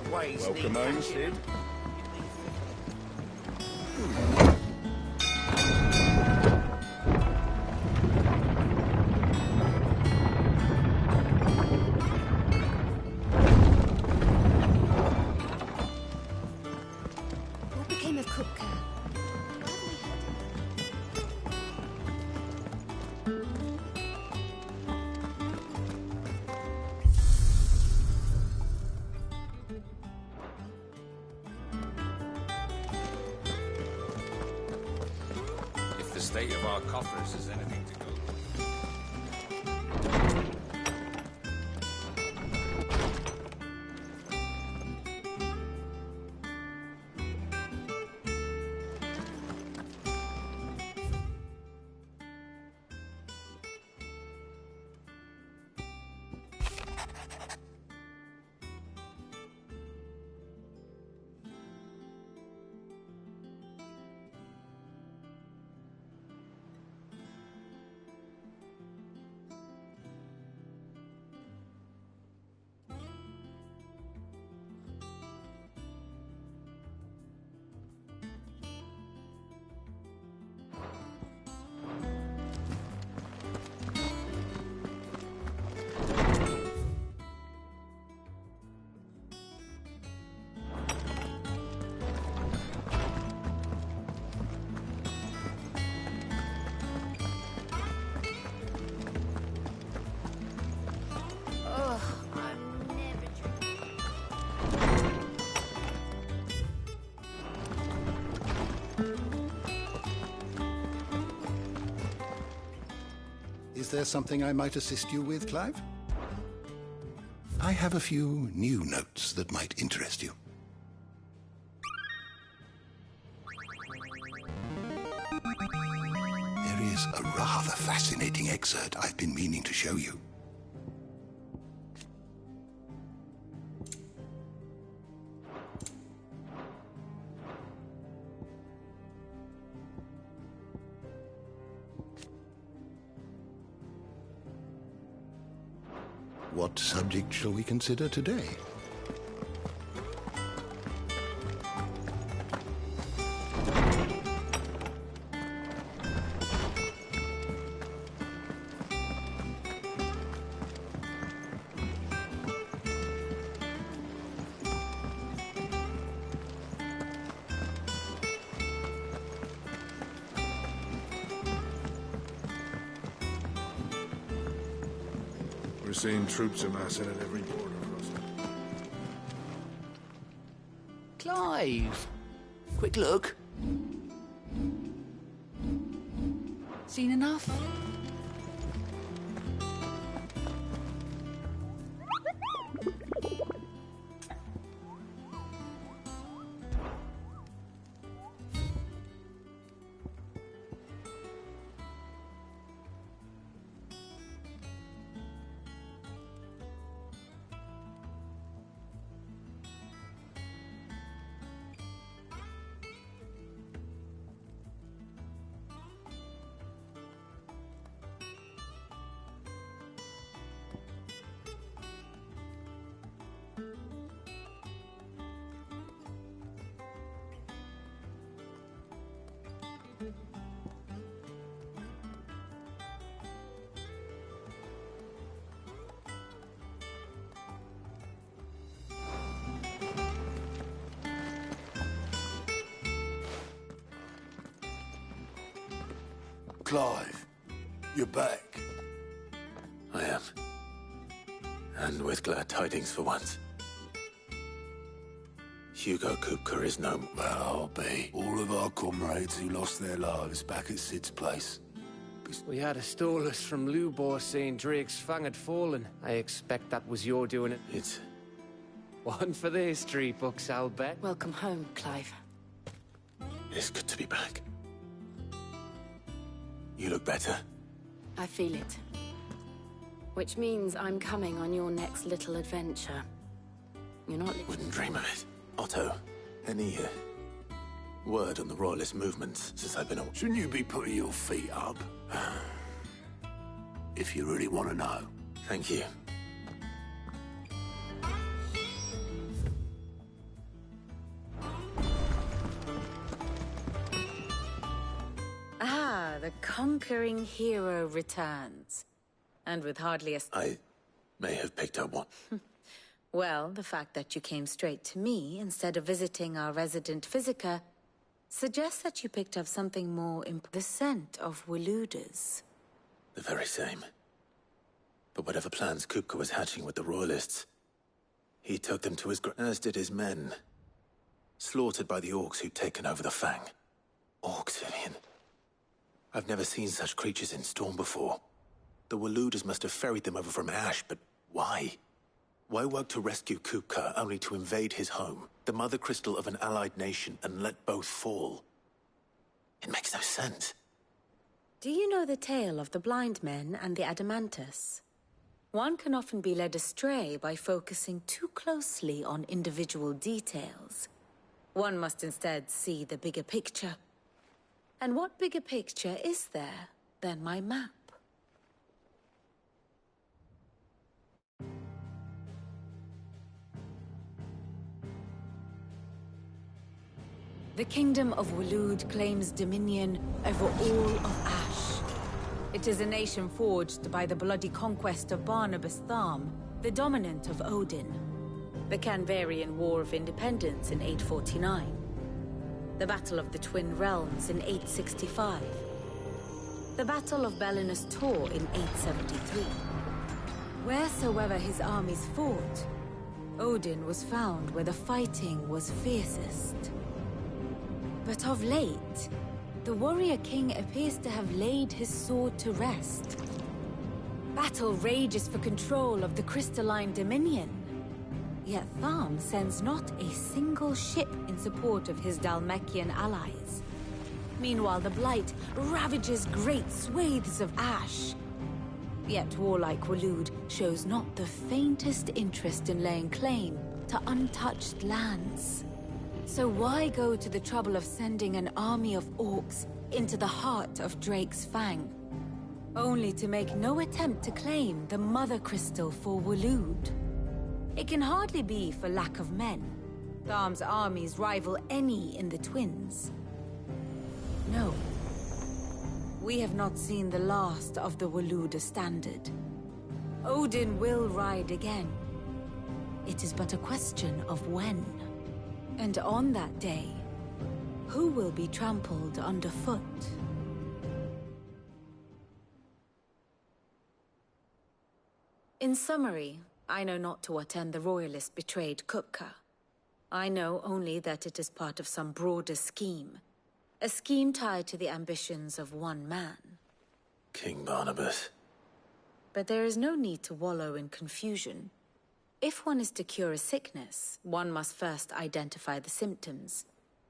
always Welcome need home, catching. Sid. What became of Kupka? If the state of our coffers is anything to go by. Ugh, I'm never drinking. Is there something I might assist you with, Clive? I have a few new notes that might interest you. There is a rather fascinating excerpt I've been meaning to show you. What subject shall we consider today? We're seeing troops amassing at every border crossing. Clive! Quick look. Seen enough? Clive, you're back. I am. And with glad tidings for once. Hugo Kupka is no more. Well, I'll be. All of our comrades who lost their lives back at Sid's place. We had a stolus from Lubor saying Drake's fang had fallen. I expect that was your doing it. It's... One for the history books, I'll bet. Welcome home, Clive. It's good to be back. You look better. I feel it. Which means I'm coming on your next little adventure. You're not... Wouldn't dream of it. Otto, any word on the royalist movements since I've been away? Shouldn't you be putting your feet up? If you really want to know. Thank you. conquering hero returns. And with hardly a... I may have picked up one. Well, the fact that you came straight to me instead of visiting our resident Physica suggests that you picked up something more the scent of Waludas. The very same. But whatever plans Kupka was hatching with the Royalists, he took them to his as did his men. Slaughtered by the orcs who'd taken over the Fang. Orcs, Vivian. I've never seen such creatures in Storm before. The Waludas must have ferried them over from Ash, but why? Why work to rescue Kupka only to invade his home, the mother crystal of an allied nation, and let both fall? It makes no sense. Do you know the tale of the blind men and the Adamantus? One can often be led astray by focusing too closely on individual details. One must instead see the bigger picture. And what bigger picture is there than my map? The Kingdom of Waloed claims dominion over all of Ash. It is a nation forged by the bloody conquest of Barnabas Tharm, the dominant of Odin. The Canvarian War of Independence in 849. The Battle of the Twin Realms in 865. The Battle of Belinus Tor in 873. Wheresoever his armies fought, Odin was found where the fighting was fiercest. But of late, the warrior king appears to have laid his sword to rest. Battle rages for control of the crystalline dominion. Yet Tharm sends not a single ship in support of his Dhalmekian allies. Meanwhile, the Blight ravages great swathes of Ash. Yet warlike Waloed shows not the faintest interest in laying claim to untouched lands. So why go to the trouble of sending an army of orcs into the heart of Drake's Fang, only to make no attempt to claim the Mother Crystal for Waloed? It can hardly be for lack of men. Tharm's armies rival any in the Twins. No. We have not seen the last of the Waluda standard. Odin will ride again. It is but a question of when. And on that day, who will be trampled underfoot? In summary, I know not to what end the Royalists betrayed Kupka. I know only that it is part of some broader scheme. A scheme tied to the ambitions of one man. King Barnabas. But there is no need to wallow in confusion. If one is to cure a sickness, one must first identify the symptoms.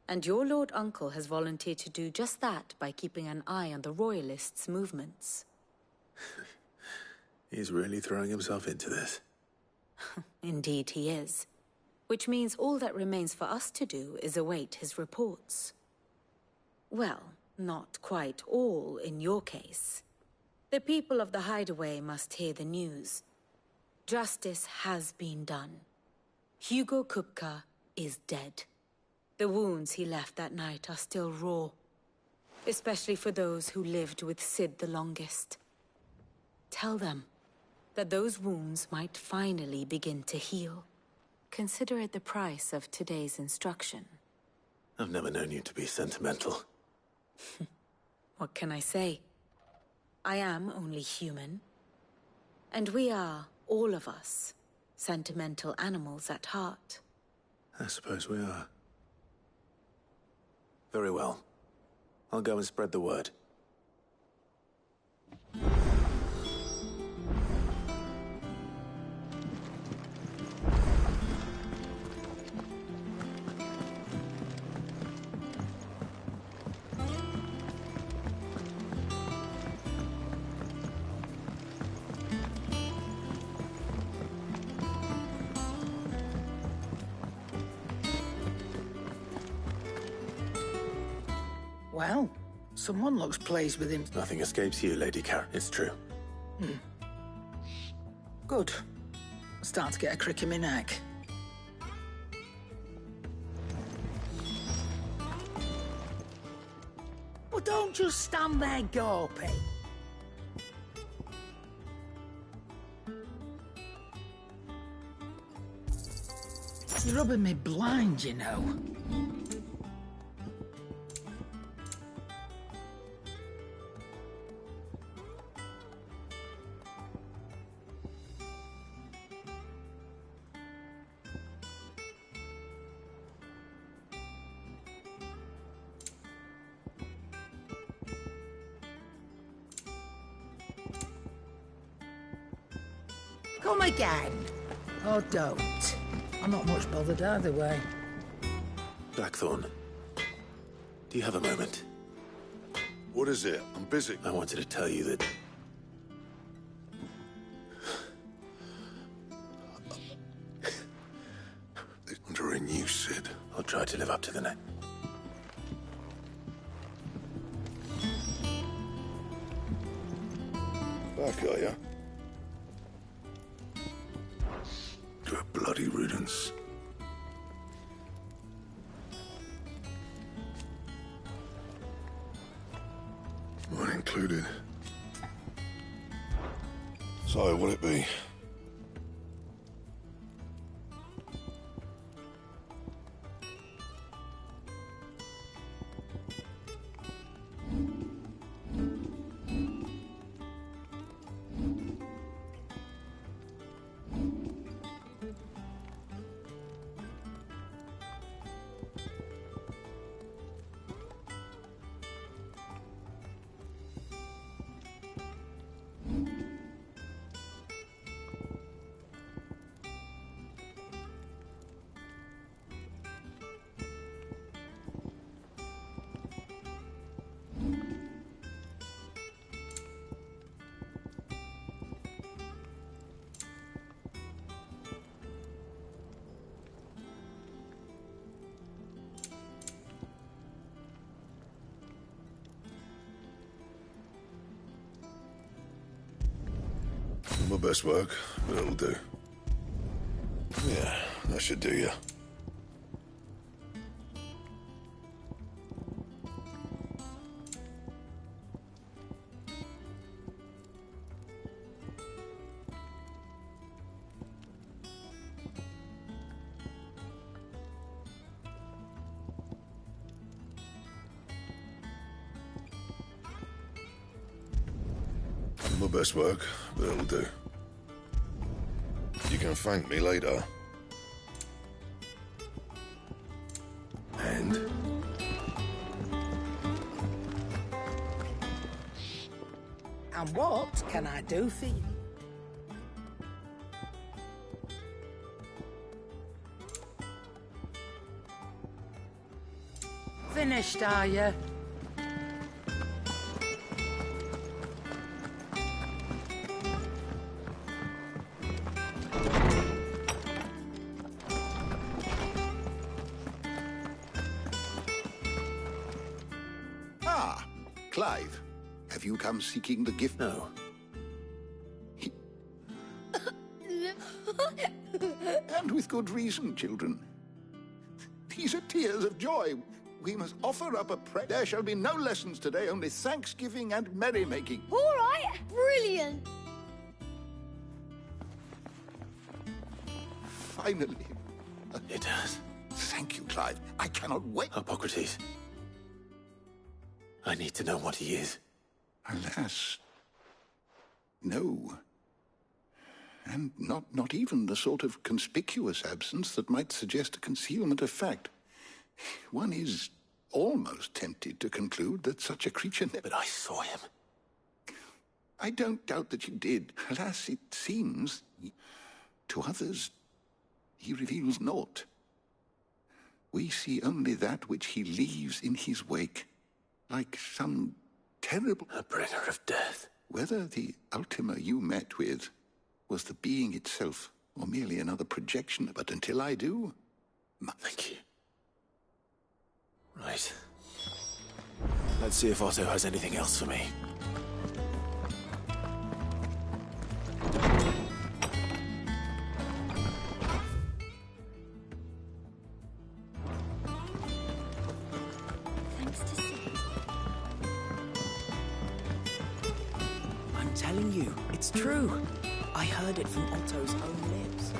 And your Lord Uncle has volunteered to do just that by keeping an eye on the Royalists' movements. He's really throwing himself into this. Indeed he is. Which means all that remains for us to do is await his reports. Well, not quite all in your case. The people of the Hideaway must hear the news. Justice has been done. Hugo Kupka is dead. The wounds he left that night are still raw. Especially for those who lived with Sid the longest. Tell them that those wounds might finally begin to heal. Consider it the price of today's instruction. I've never known you to be sentimental. What can I say? I am only human. And we are, all of us, sentimental animals at heart. I suppose we are. Very well. I'll go and spread the word. Well, someone looks pleased with him. Nothing escapes you, Lady Car. It's true. Good. Start to get a crick in my neck. Well, don't just stand there gawping? You're rubbing me blind, you know. Come again. Or don't. I'm not much bothered either way. Blackthorn, do you have a moment? What is it? I'm busy. I wanted to tell you that... Under a new Sid. I'll try to live up to the name. Back, are ya? Good bloody riddance. Mine included. So, what'll it be? My best work, but it'll do. Yeah, that should do you. My best work, but it'll do. You can thank me later. And? And what can I do for you? Finished, are you? Clive, have you come seeking the gift? No. And with good reason, children. These are tears of joy. We must offer up a prayer. There shall be no lessons today, only thanksgiving and merrymaking. All right, brilliant. Finally. It does. Thank you, Clive. I cannot wait. Hippocrates. I need to know what he is. Alas, no. And not even the sort of conspicuous absence that might suggest a concealment of fact. One is almost tempted to conclude that such a creature... But I saw him. I don't doubt that you did. Alas, it seems, to others, he reveals naught. We see only that which he leaves in his wake. Like some terrible... A bringer of death. Whether the Ultima you met with was the being itself, or merely another projection, but until I do... Thank you. Right. Let's see if Otto has anything else for me. Thanks to Sid. telling you, it's true. I heard it from Otto's own lips.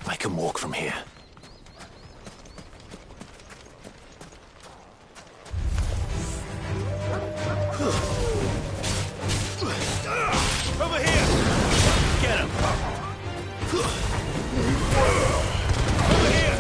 I can walk from here. Over here! Get him! Over here!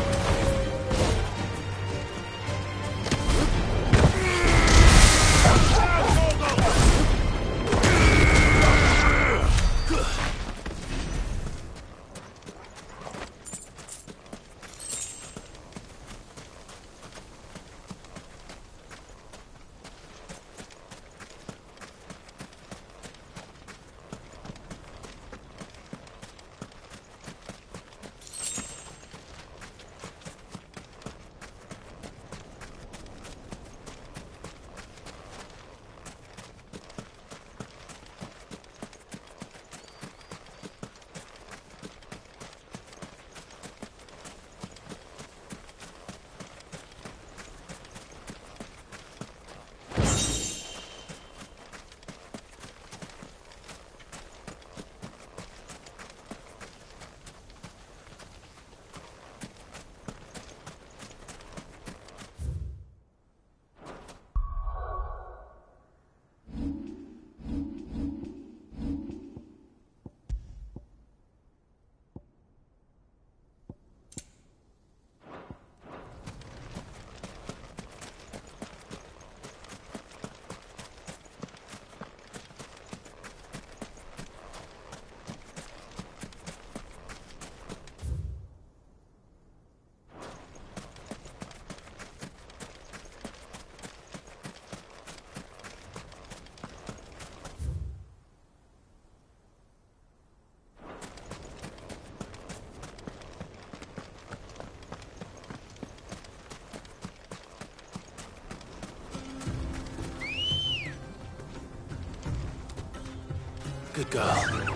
Good girl.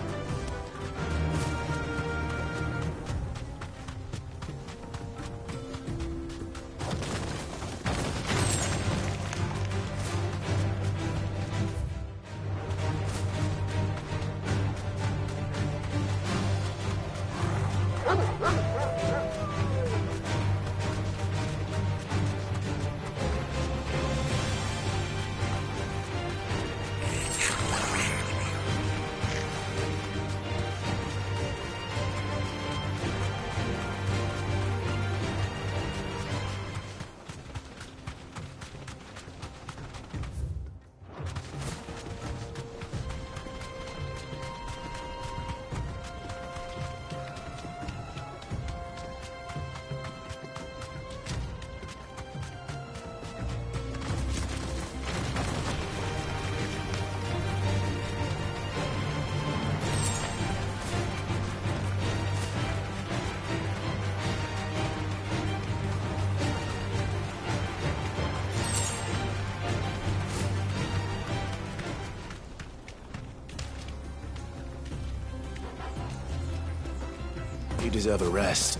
deserve a rest.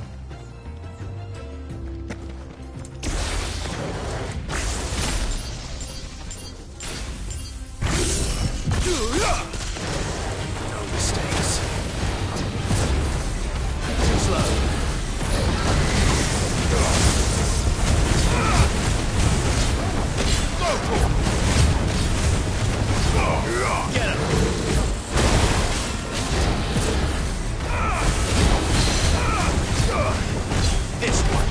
No mistakes. Too slow. Get him! This one.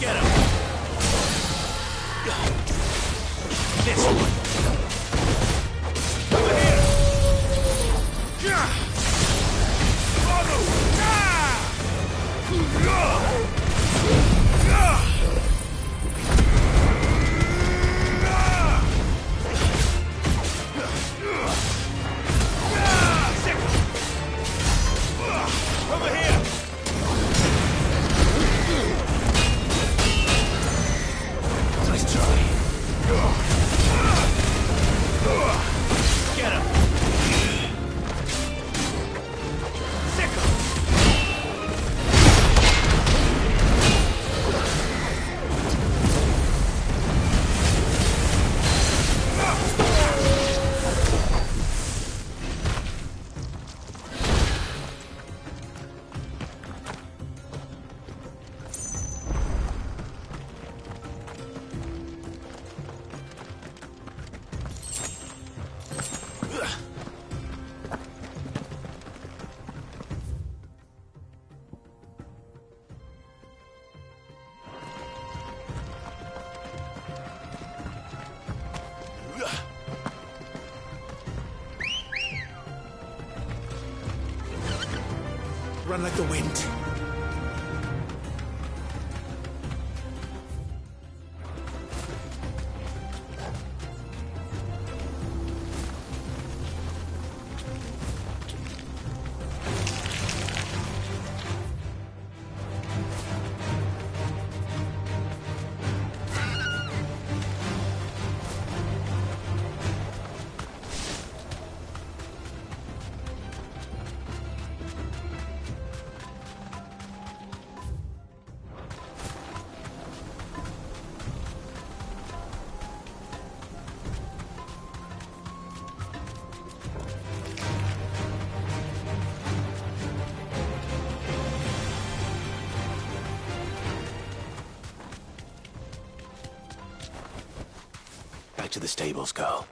Get him! This one. Over here! Over here! Nice try. Get him! Sickle! Run like the wind. Back to the stables, girl.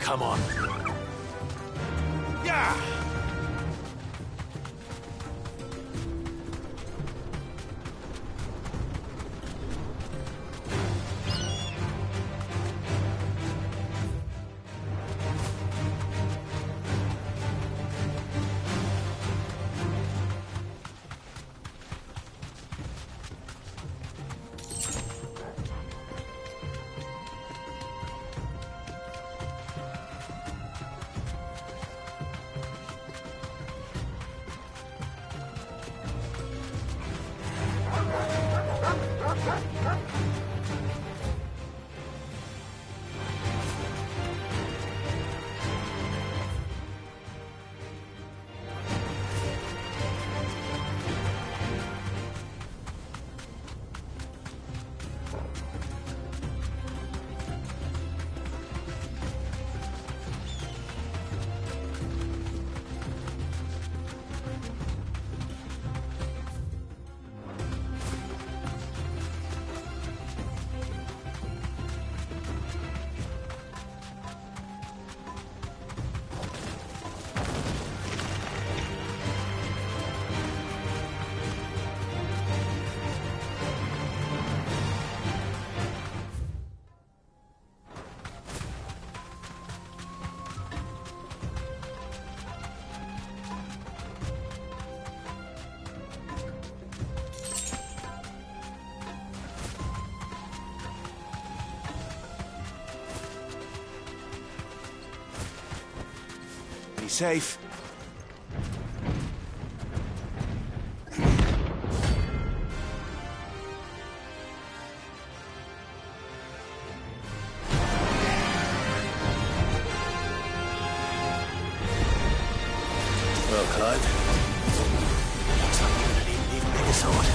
Come on. Yeah! Be safe. Well, Clive. Looks like you're gonna need an even bigger sword.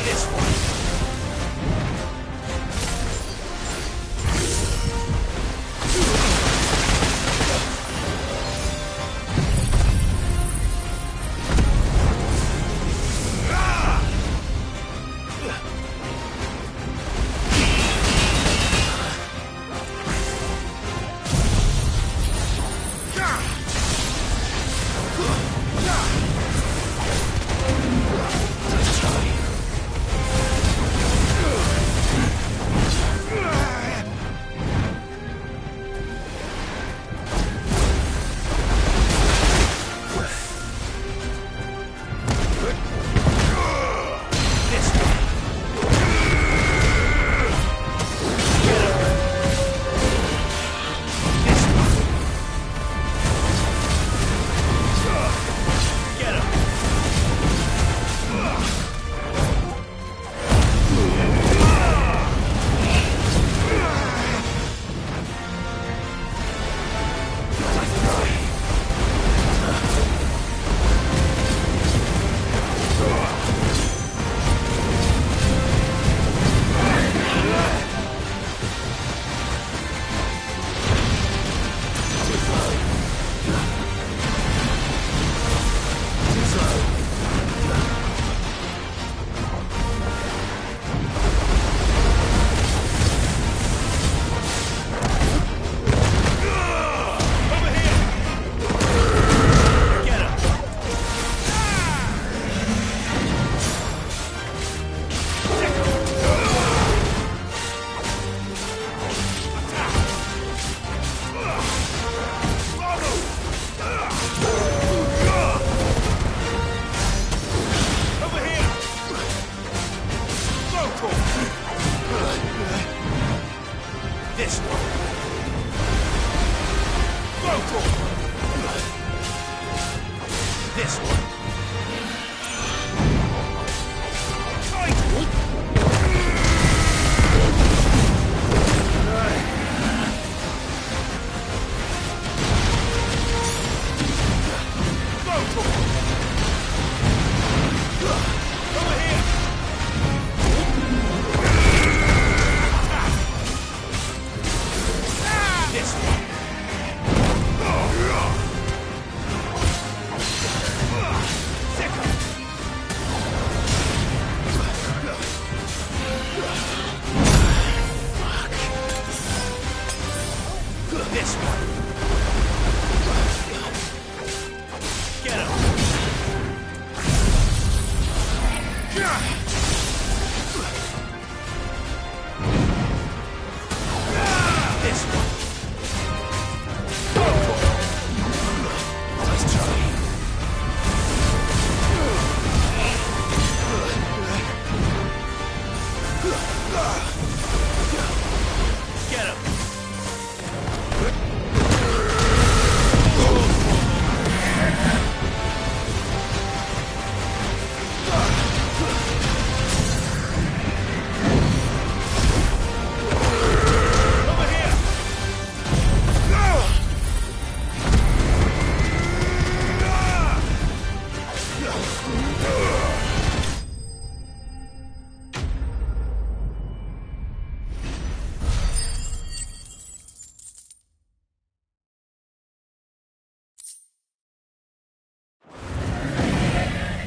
This one.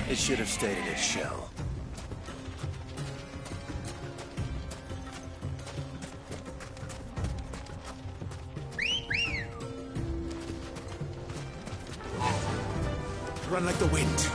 It should have stayed in its shell. Run like the wind.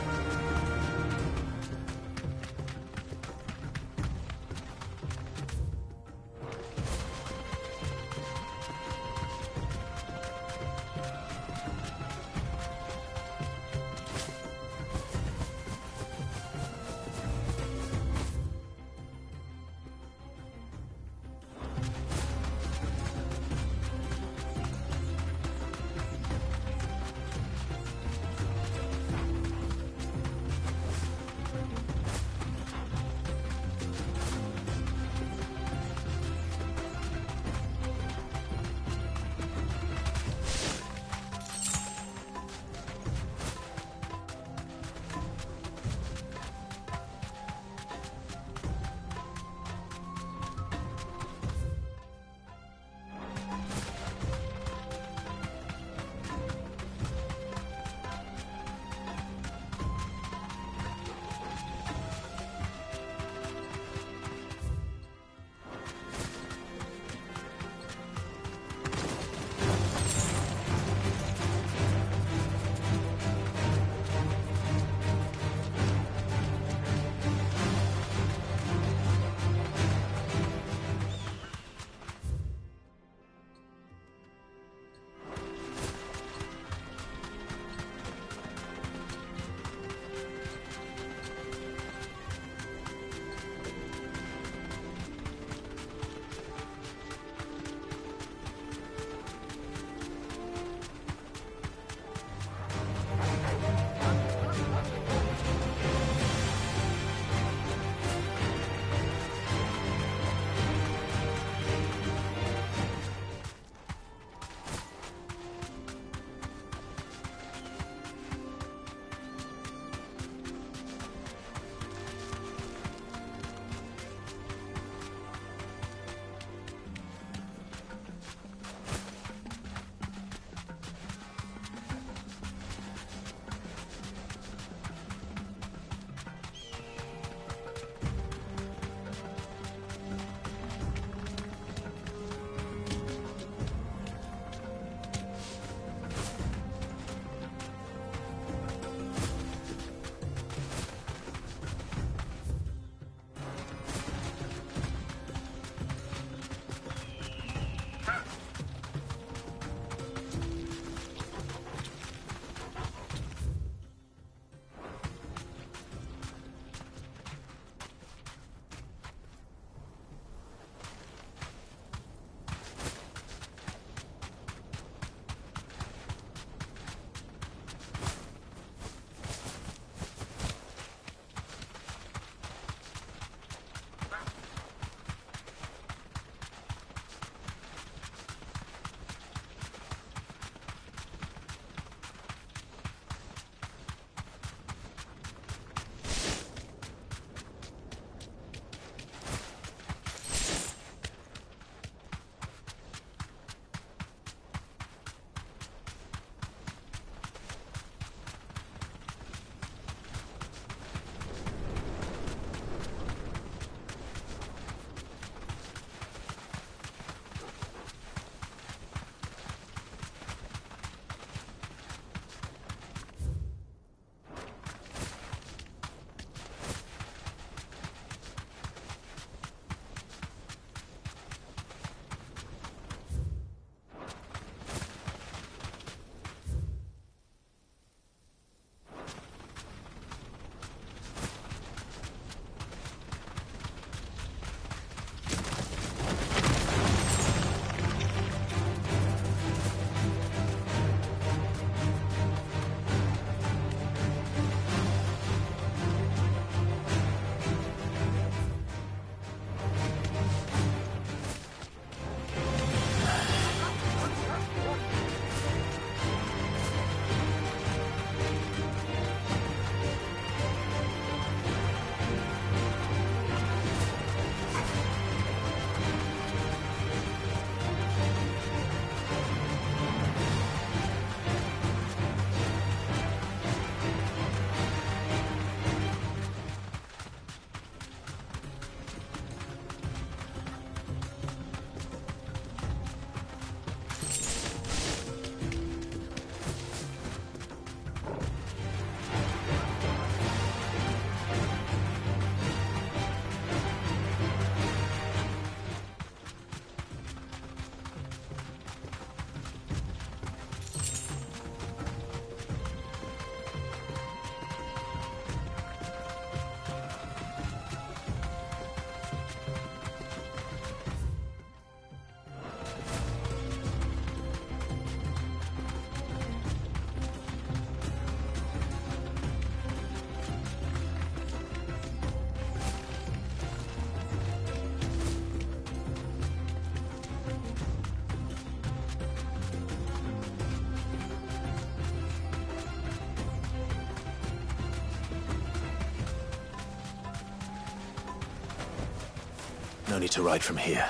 No need to ride from here.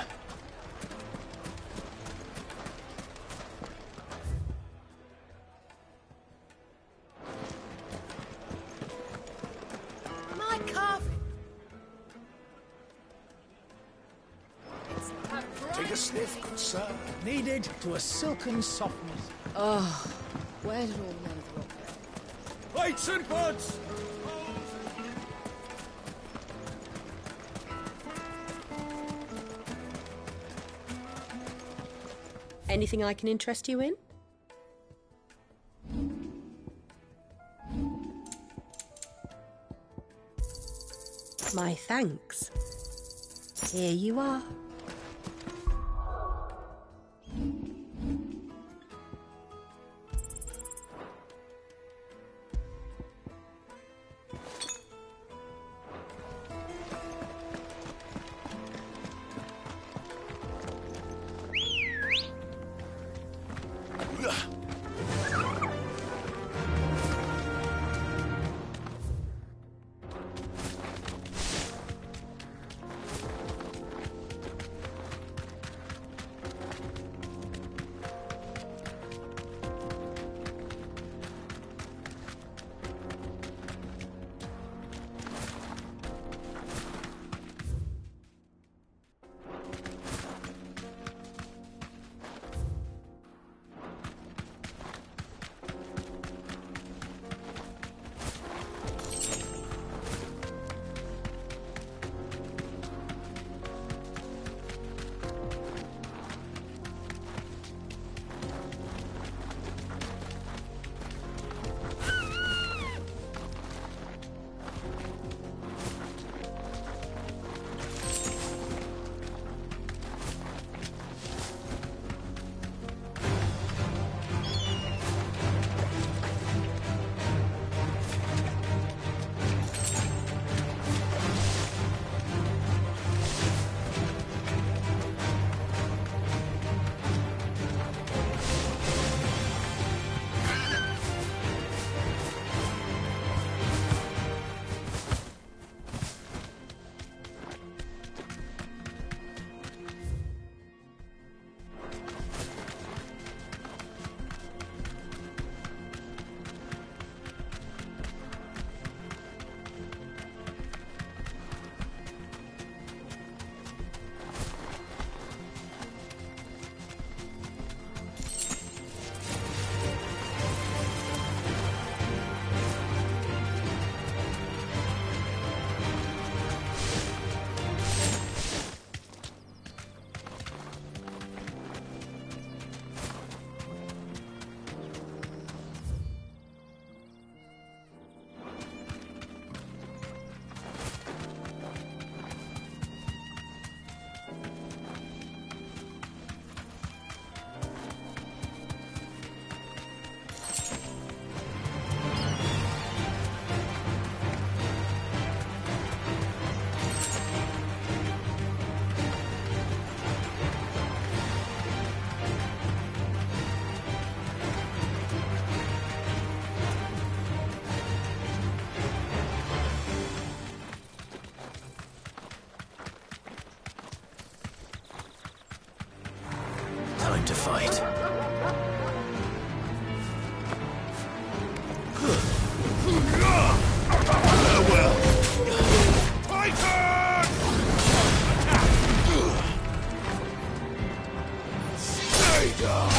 My cup! Take a sniff, good sir. Needed to a silken softness. Oh, where did all the men drop it? Weights and buds! Anything I can interest you in? My thanks. Here you are. Time to fight. Farewell! Titan! Stay down!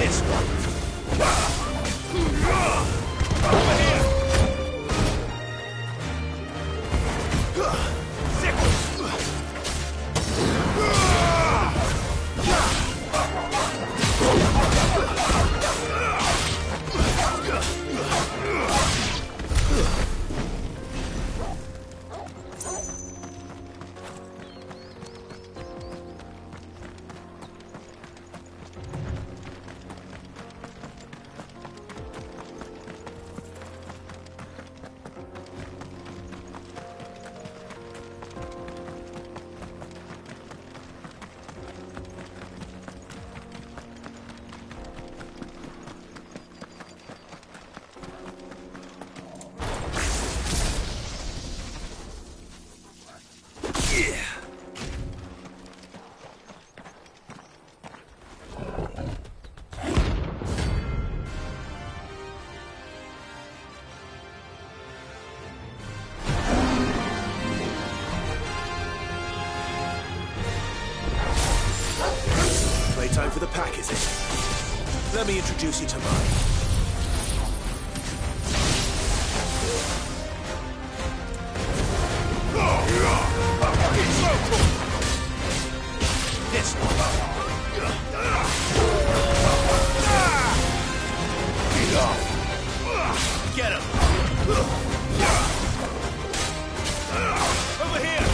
This one. Over here! Playtime for the pack, is it? Let me introduce you to mine. This one. Get him! Over here!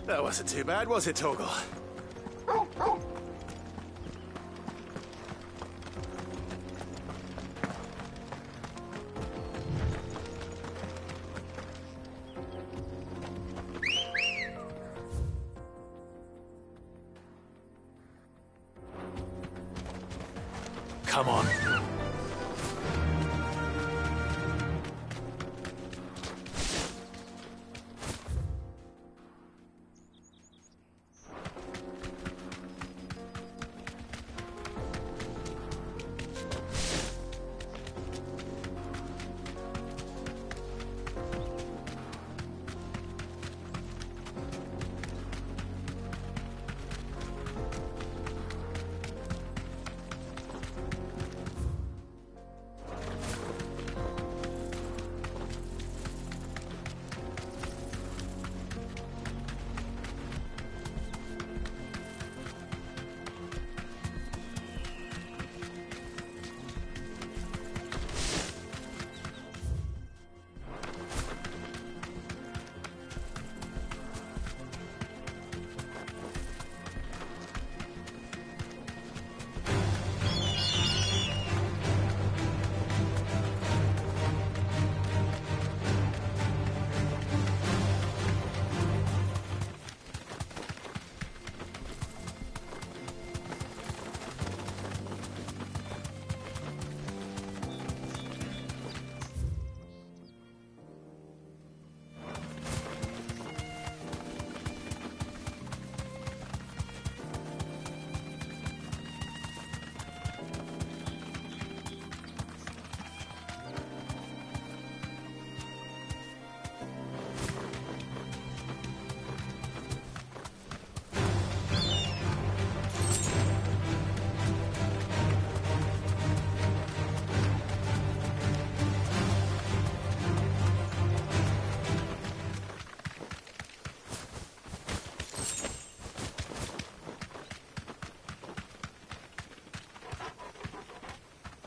That wasn't too bad, was it, Torgal? Come on.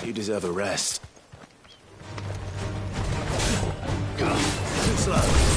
You deserve a rest. Too slow.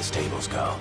stables, Carl.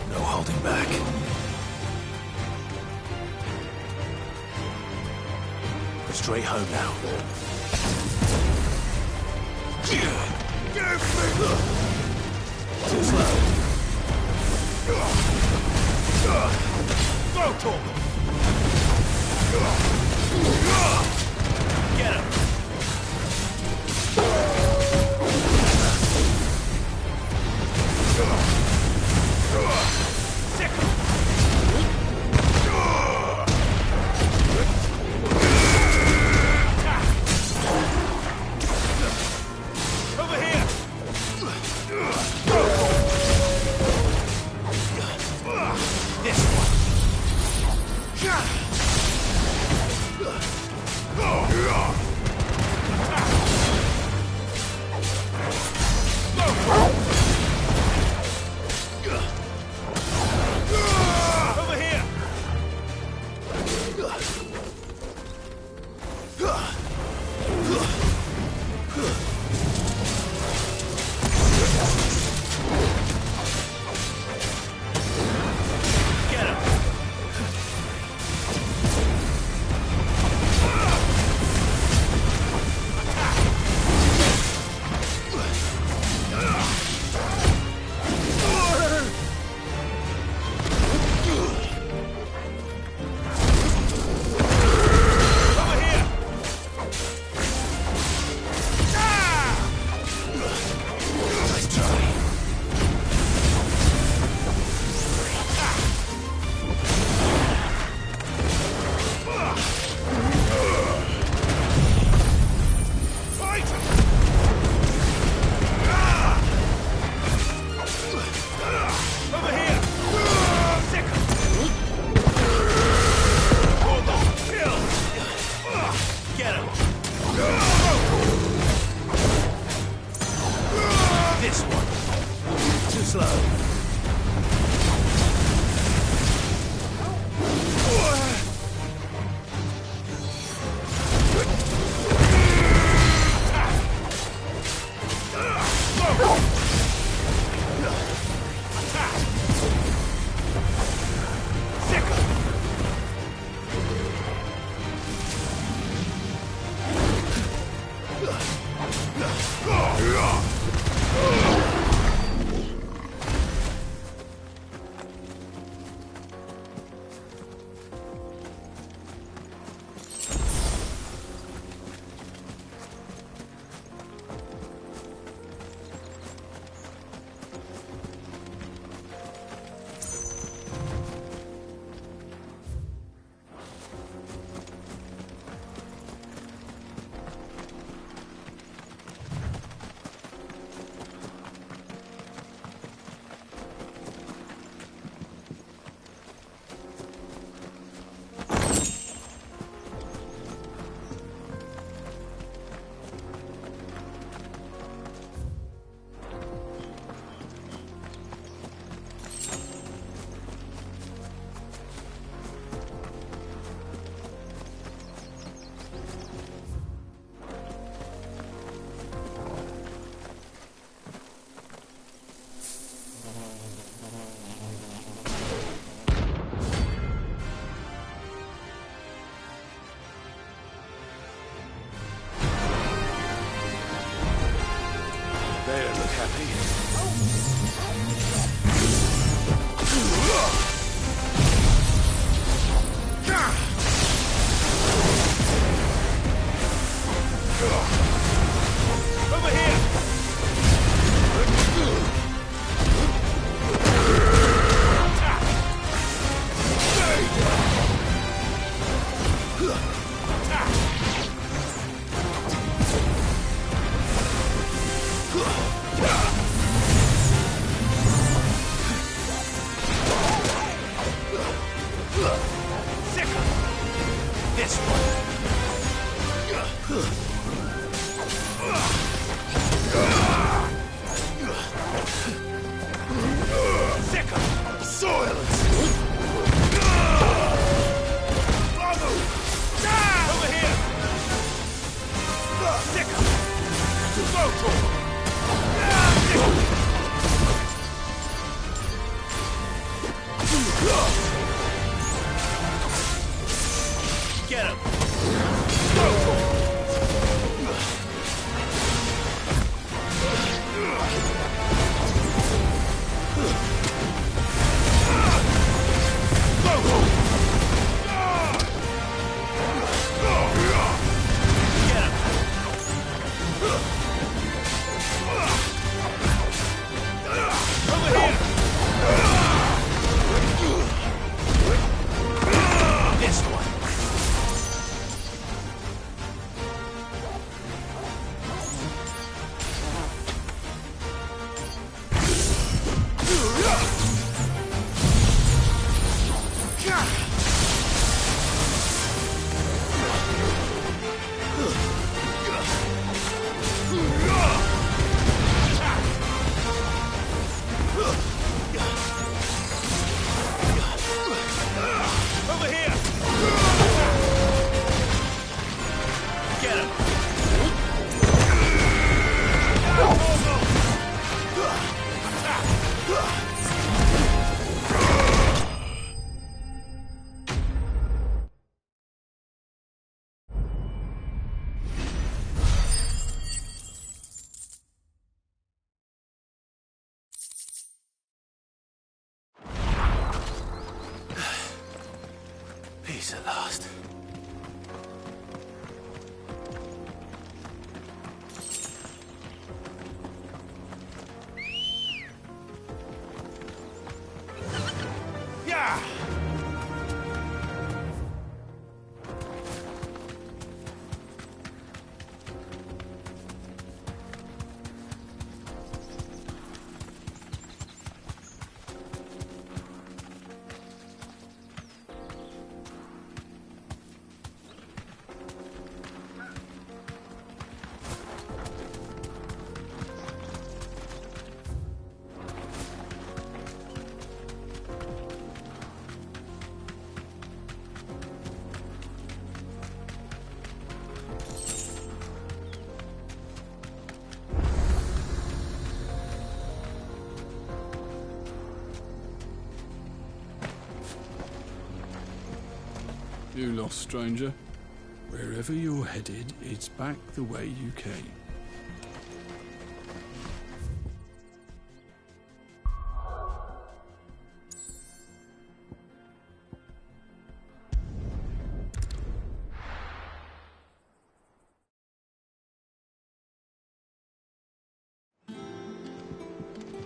No holding back. Straight home now. Too slow. Throw to him. Get him. Sick him. Over here. This one. Over here. Get him. Over here. Nice try. Fight! Over here! Sick! Hold on! Kill! Get him! This one! Too slow. They don't look happy. Over here! This one. Get him! Peace at last. Yeah! You lost, stranger. Wherever you're headed, it's back the way you came.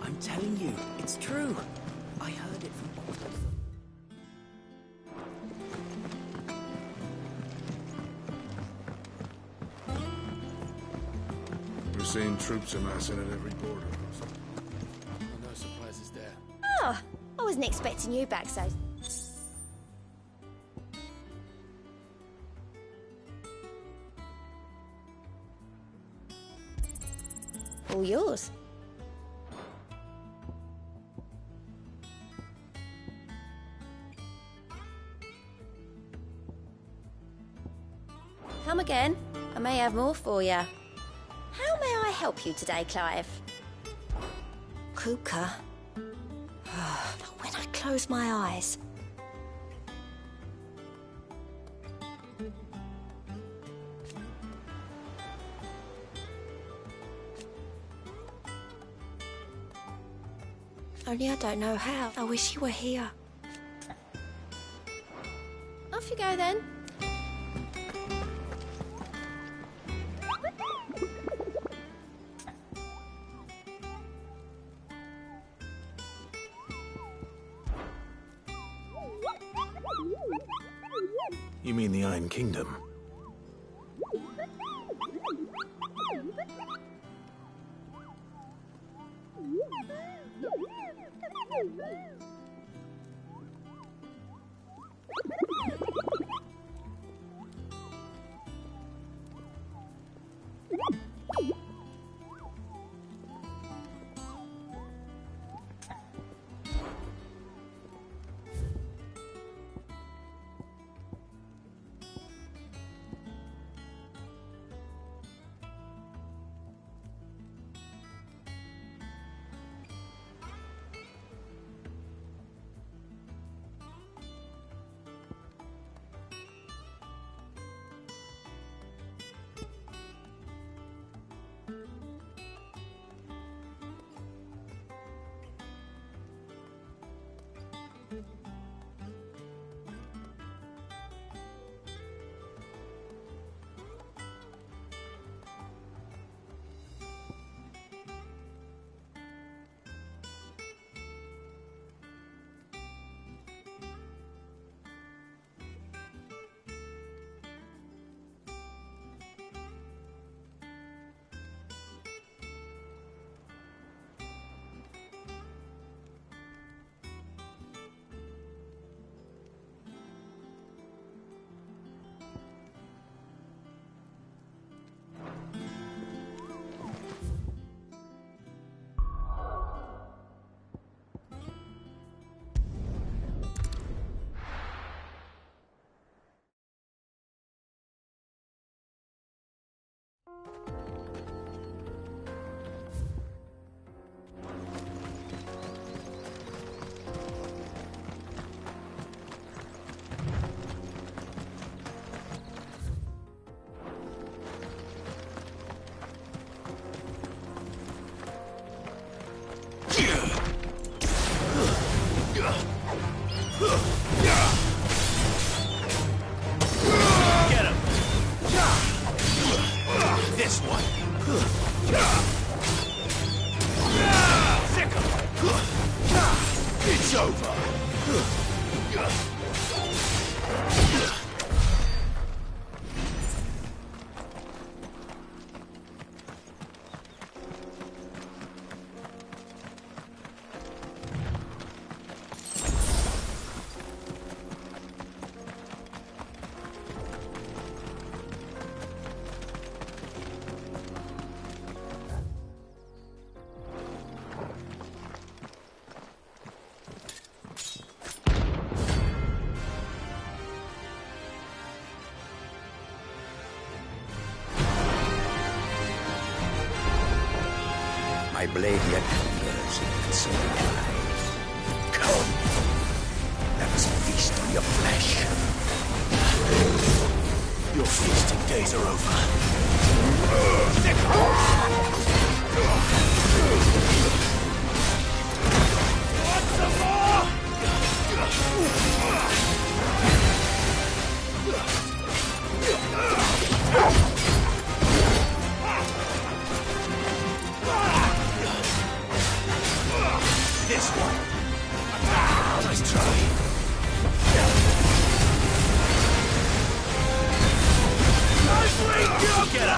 I'm telling you, it's true. I heard it from Otto. We're seeing troops amassing at every border post. No surprises there. Oh, I wasn't expecting you back so. All yours. Come again. I may have more for you. How may I help you today, Clive? Kuka. When I close my eyes. Only I don't know how. I wish you were here. Off you go then. You mean the Iron Kingdom? My blade yet hungers in consuming eyes. Come, let us feast on your flesh. Your feasting days are over. Want some more? This one. Nice try. Get up.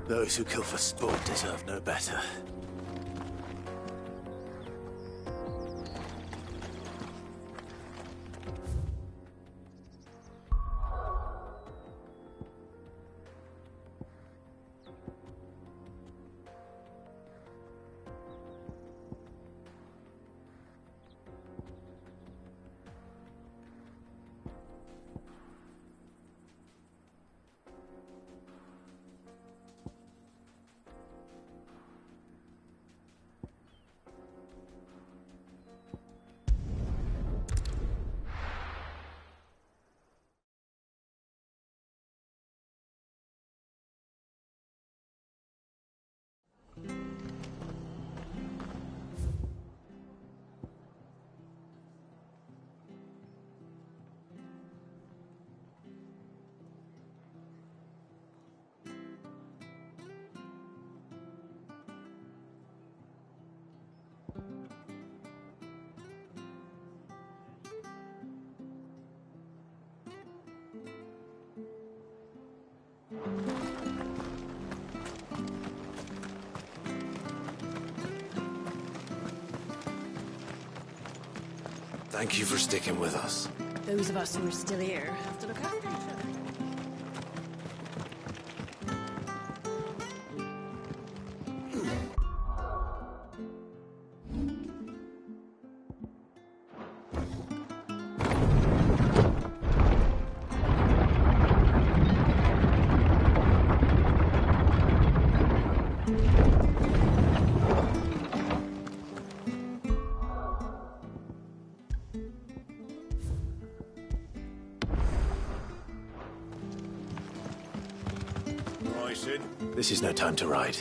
Those who kill for sport deserve no better. Thank you for sticking with us. Those of us who are still here have to look after each other. This is no time to ride.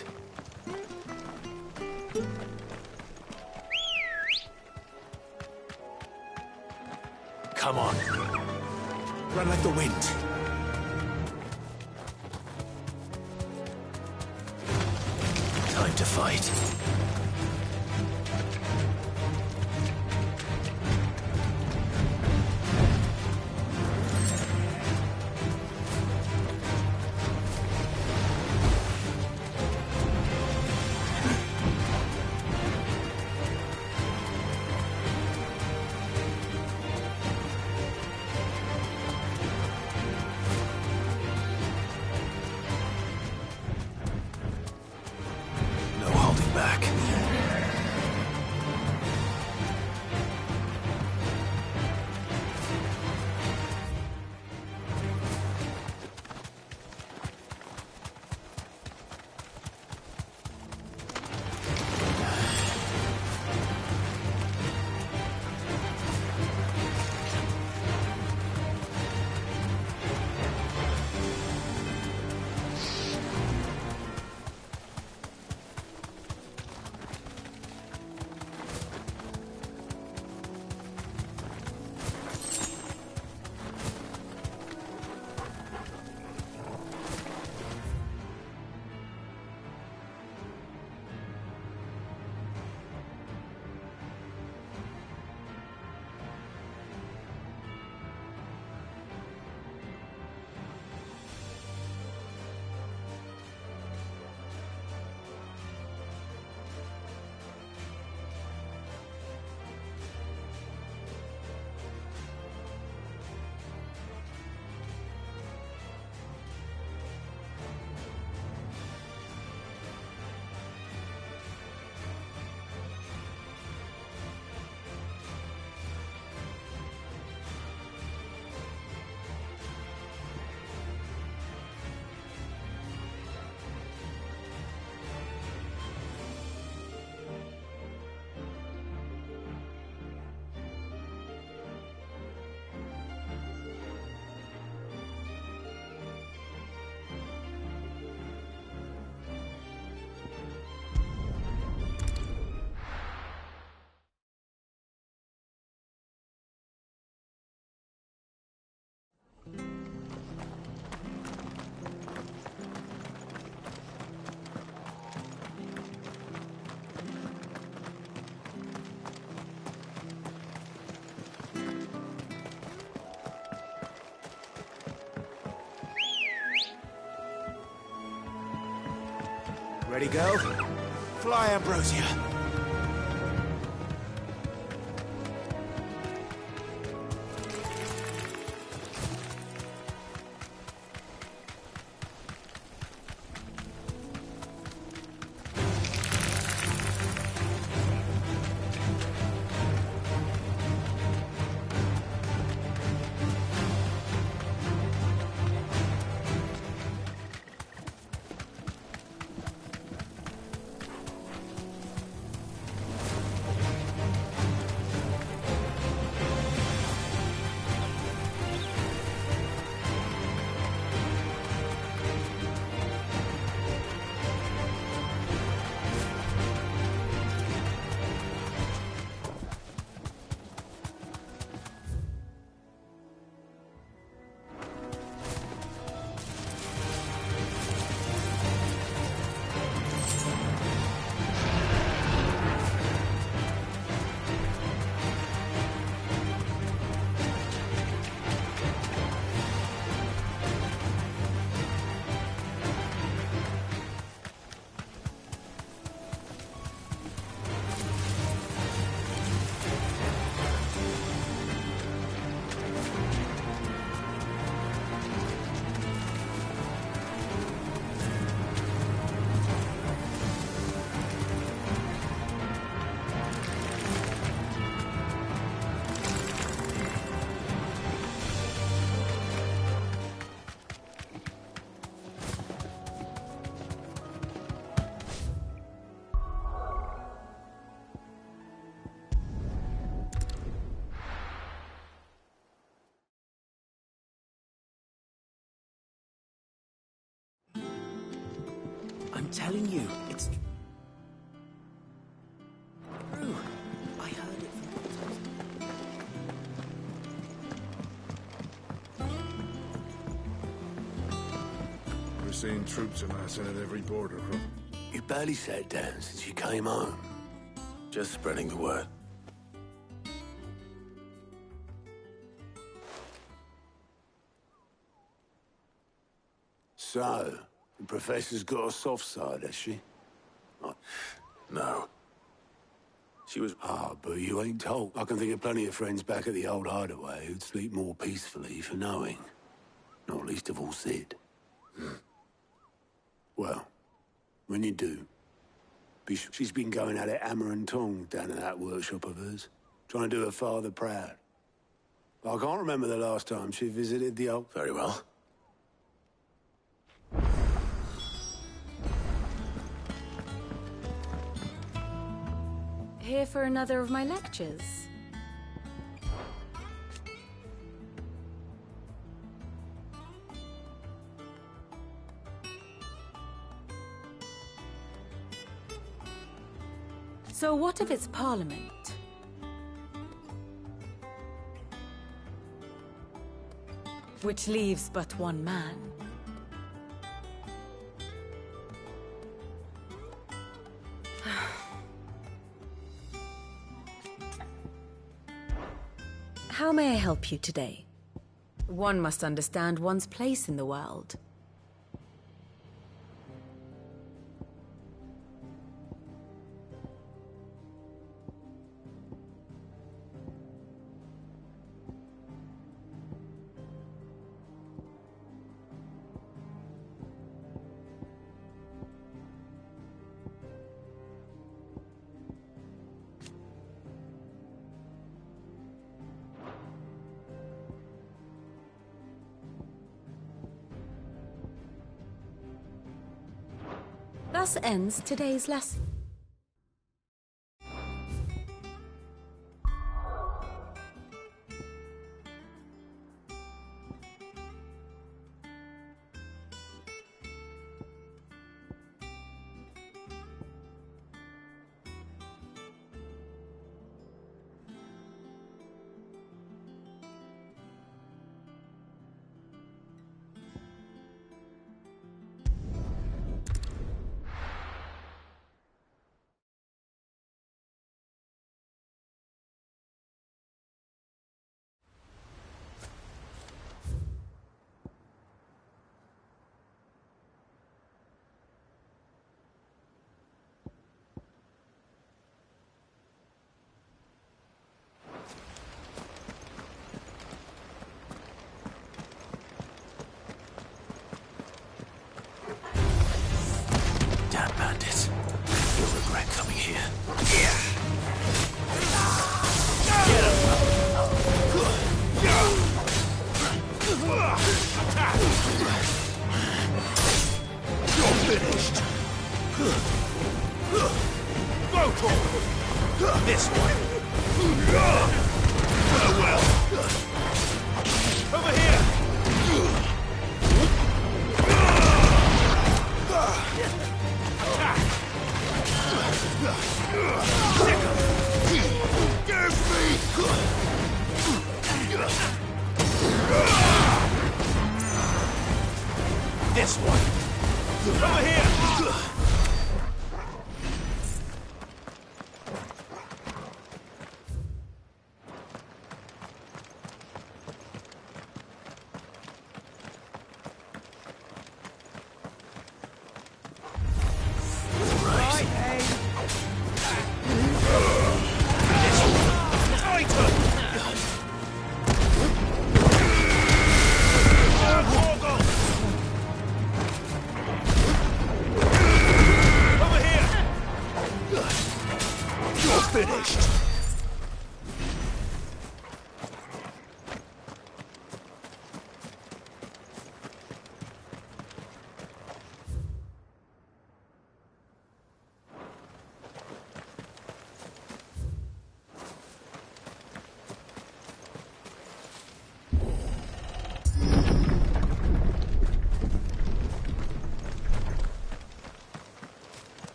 Come on. Run like the wind. Time to fight. Back. Ready, go? Fly, Ambrosia. I'm telling you, it's true. I heard it We're seeing troops amassing at every border cross. You barely sat down since you came home. Just spreading the word. So, the Professor's got a soft side, has she? No. She was... Ah, but you ain't told. I can think of plenty of friends back at the old hideaway who'd sleep more peacefully for knowing. Not least of all Sid. Well, when you do, be sure she's been going at it hammer and tong down in that workshop of hers, trying to do her father proud. I can't remember the last time she visited the old... Very well. Here for another of my lectures? So what if it's Parliament? Which leaves but one man. How may I help you today? One must understand one's place in the world. Thus ends today's lesson. here. You're finished. This one. Farewell. Over here. Give me. This one. Over here. Finished.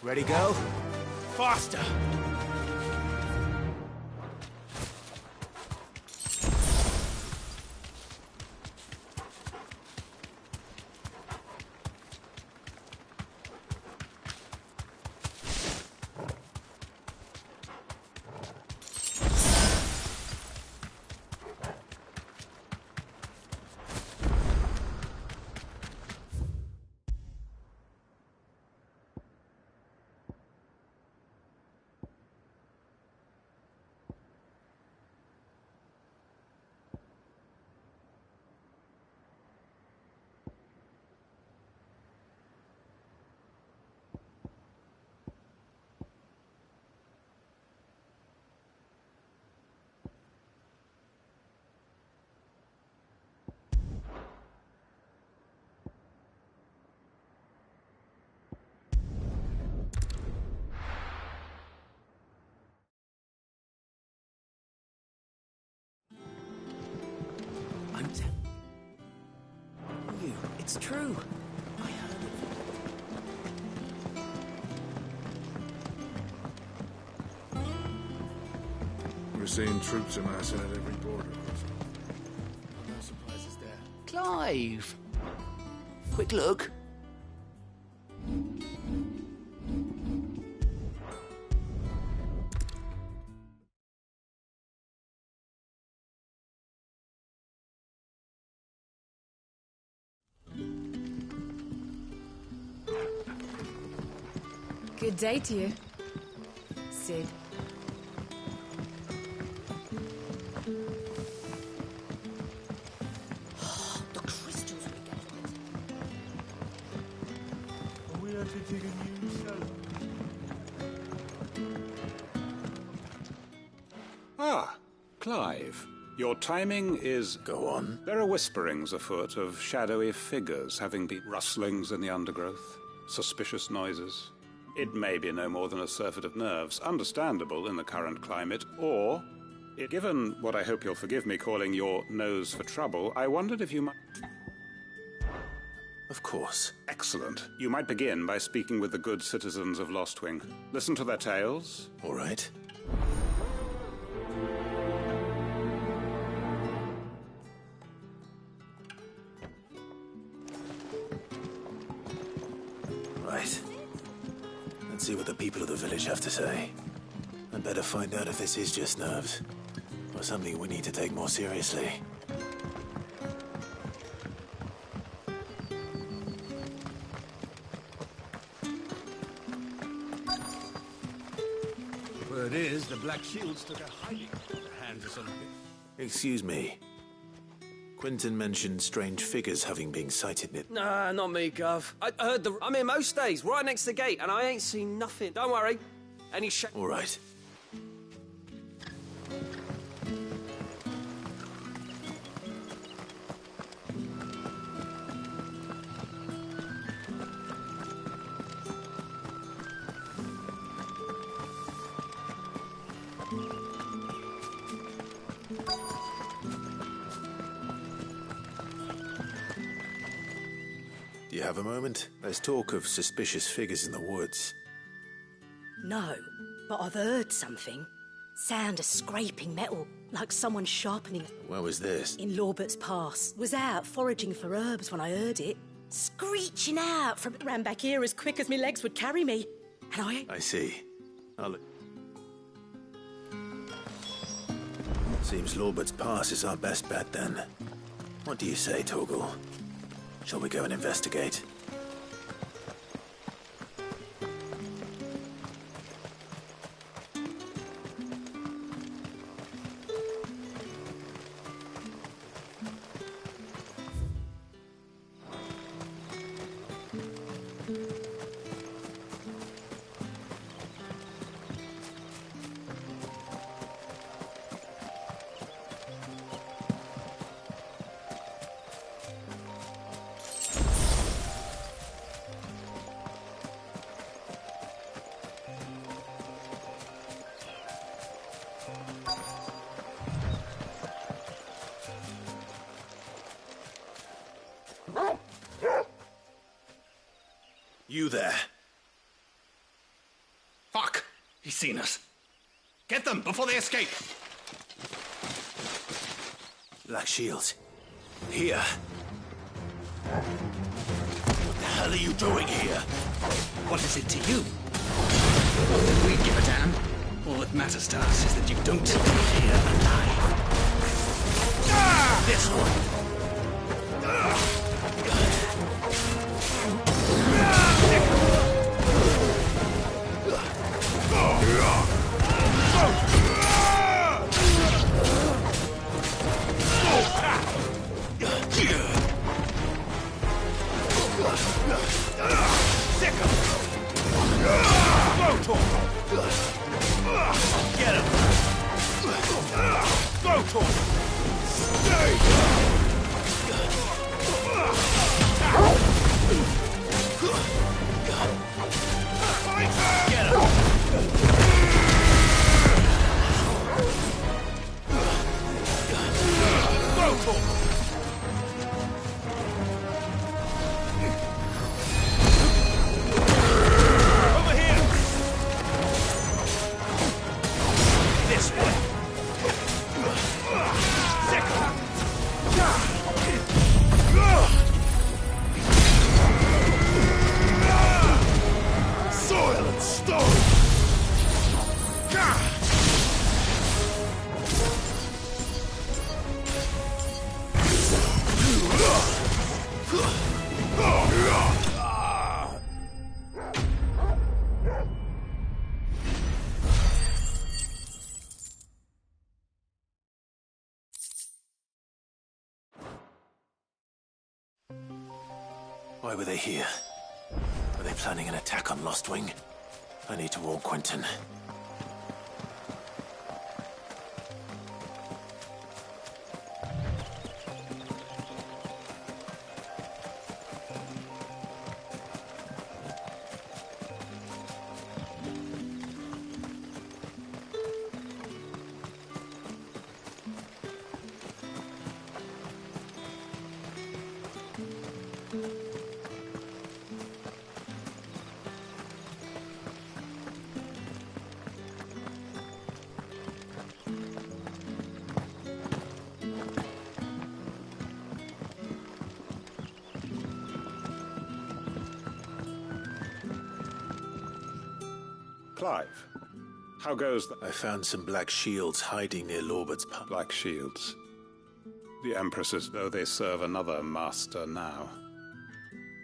Ready, go? Faster! I'm telling you, it's true. I heard it. We're seeing troops amassing at every border crossing. No surprises there. Clive! Quick look. Good day to you, Sid. The crystals we get from it. Are we actually taking you solo? Ah, Clive. Your timing is... Go on. There are whisperings afoot of shadowy figures having been rustlings in the undergrowth, suspicious noises. It may be no more than a surfeit of nerves, understandable in the current climate, or, given what I hope you'll forgive me calling your nose for trouble, I wondered if you might... Of course. Excellent. You might begin by speaking with the good citizens of Lostwing. Listen to their tales. All right. see what the people of the village have to say. I'd better find out if this is just nerves, or something we need to take more seriously. Word is, the Black Shields took a hiding at the hands of some... Excuse me. Quentin mentioned strange figures having been sighted near... Nah, not me, Gov. I heard I'm here most days, right next to the gate, and I ain't seen nothing. Don't worry. Any All right. Do you have a moment? There's talk of suspicious figures in the woods. No, but I've heard something. Sound of scraping metal, like someone sharpening. Where was this? In Lorbert's Pass. Was out foraging for herbs when I heard it. Screeching out from ran back here as quick as my legs would carry me. And I see. Seems Lorbert's Pass is our best bet then. What do you say, Torgal? Shall we go and investigate? You there. Fuck! He's seen us. Get them before they escape! Black Shields. Here. What the hell are you doing here? What is it to you? Not that we give a damn. All that matters to us is that you don't leave here alive. This one. Get him! Go, Torgal! Stay! Why were they here? Are they planning an attack on Lostwing? I need to warn Quentin. Clive, how goes that? I found some black shields hiding near Lorbert's pub. Black shields. The Empresses, though they serve another master now.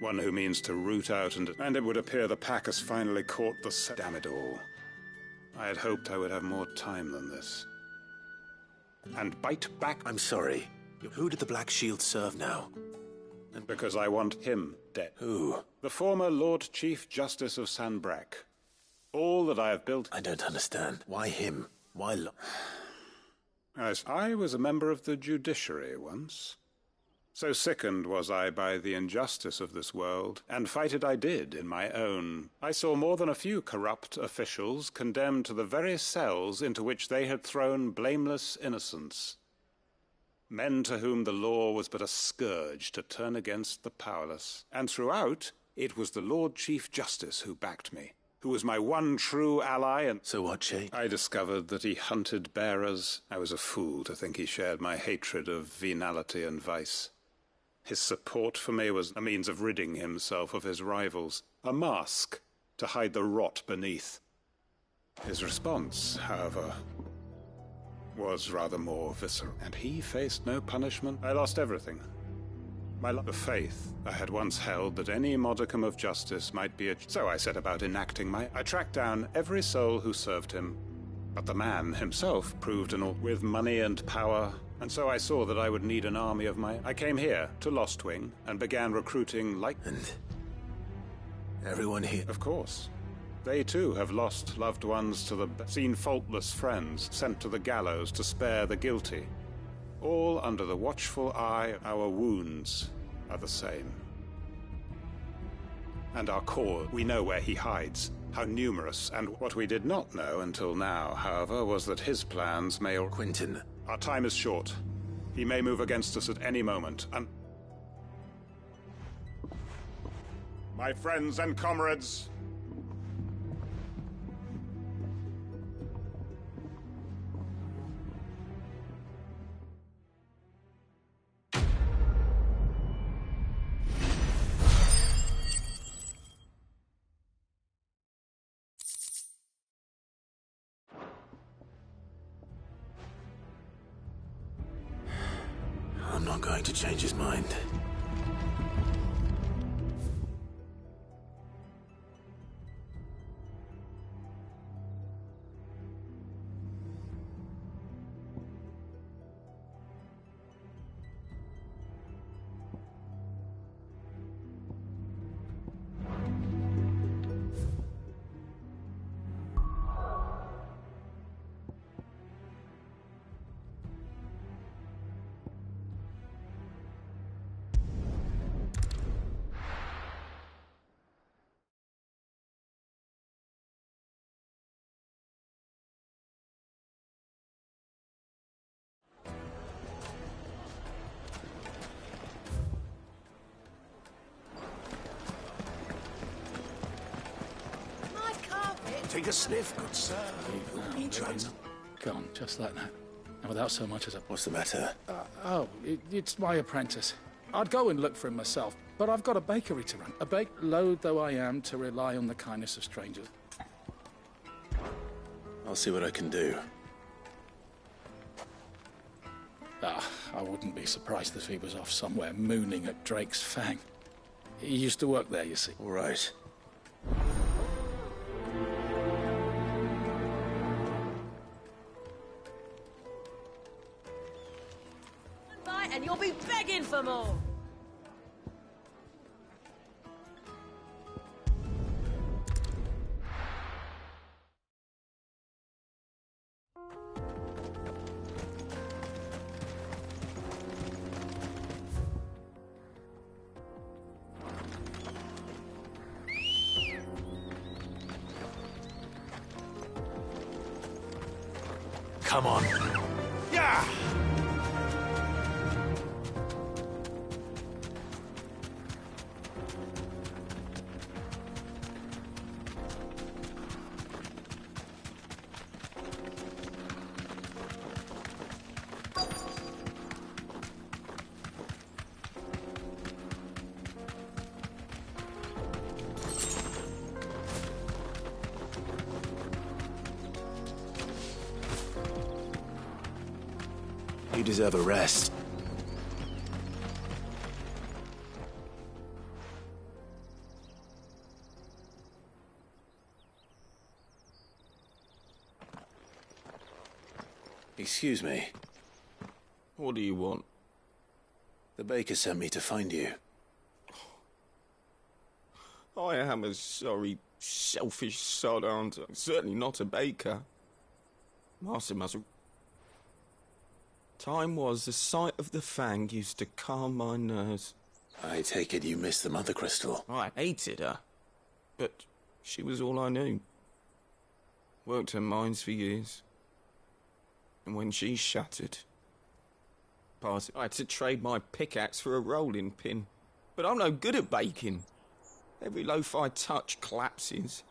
One who means to root out and it would appear the pack has finally caught the damn it all. I had hoped I would have more time than this. And bite back. I'm sorry. Who did the Black Shield serve now? And because I want him dead. Who? The former Lord Chief Justice of Sanbreque. All that I have built... I don't understand. Why him? Why As I was a member of the judiciary once. So sickened was I by the injustice of this world, and fight it I did in my own. I saw more than a few corrupt officials condemned to the very cells into which they had thrown blameless innocents. Men to whom the law was but a scourge to turn against the powerless. And throughout, it was the Lord Chief Justice who backed me, who was my one true ally, and... So what, Jake? I discovered that he hunted bearers. I was a fool to think he shared my hatred of venality and vice. His support for me was a means of ridding himself of his rivals, a mask to hide the rot beneath. His response, however, was rather more visceral, and he faced no punishment. I lost everything. The faith I had once held that any modicum of justice might be so I set about enacting I tracked down every soul who served him, but the man himself proved with money and power, and so I saw that I would need an army of I came here to Lostwing and began recruiting And everyone here? Of course. They too have lost loved ones to seen faultless friends sent to the gallows to spare the guilty. All under the watchful eye, our wounds are the same. And our core, we know where he hides, how numerous, and what we did not know until now, however, was that his plans may... Quentin. Our time is short. He may move against us at any moment, and... My friends and comrades... I'm not going to change his mind. Take a sniff, good sir. Go on, just like that. And without so much as a... What's the matter? It's my apprentice. I'd go and look for him myself, but I've got a bakery to run. Loath though I am to rely on the kindness of strangers. I'll see what I can do. I wouldn't be surprised if he was off somewhere mooning at Drake's Fang. He used to work there, you see. All right. And you'll be begging for more. Come on. Yeah! You deserve a rest. Excuse me. What do you want? The baker sent me to find you. I am a sorry, selfish sod, aren't I? Certainly not a baker. Master must... Time was the sight of the fang used to calm my nerves. I take it you missed the mother crystal. I hated her, but she was all I knew. Worked her mines for years. And when she shattered, I had to trade my pickaxe for a rolling pin. But I'm no good at baking. Every loaf I touch collapses.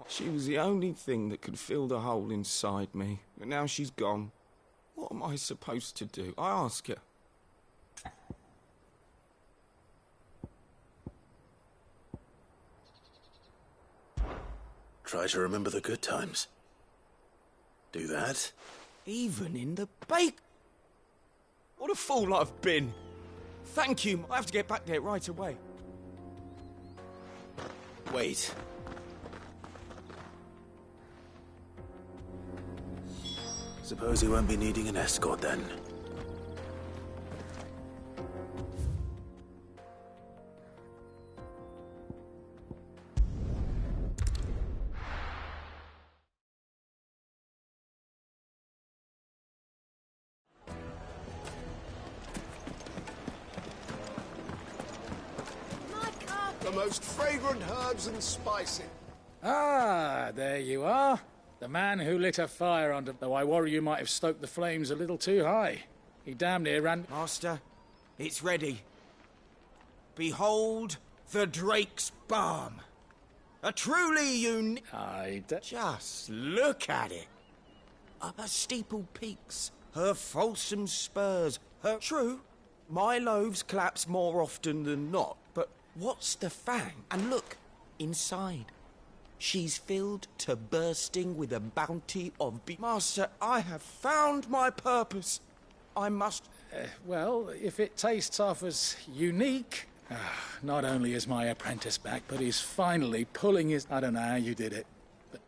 She was the only thing that could fill the hole inside me. But now she's gone. What am I supposed to do? I ask her. Try to remember the good times. Do that? Even in the bake. What a fool I've been. Thank you. I have to get back there right away. Wait. Suppose you won't be needing an escort then. The most fragrant herbs and spices. Ah, there you are. The man who lit a fire under... Though I worry you might have stoked the flames a little too high. He damn near ran... Master, it's ready. Behold the Drake's Balm. A truly unique... Just look at it. Up her steeple peaks, her fulsome spurs, her... True, my loaves collapse more often than not, but what's the fang? And look, inside. She's filled to bursting with a bounty of Master, I have found my purpose. I must... well, if it tastes half as unique... not only is my apprentice back, but he's finally pulling his... I don't know how you did it. But...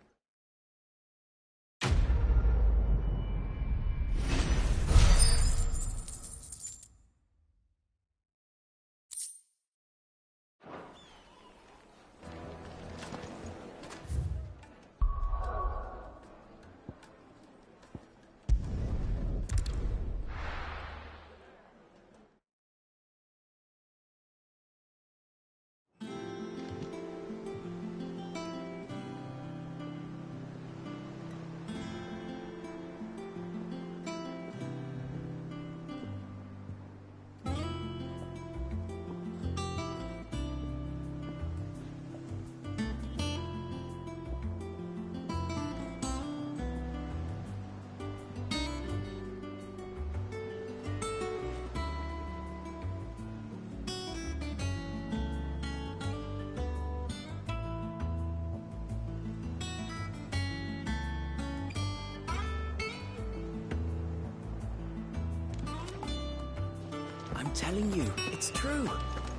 I'm telling you, it's true.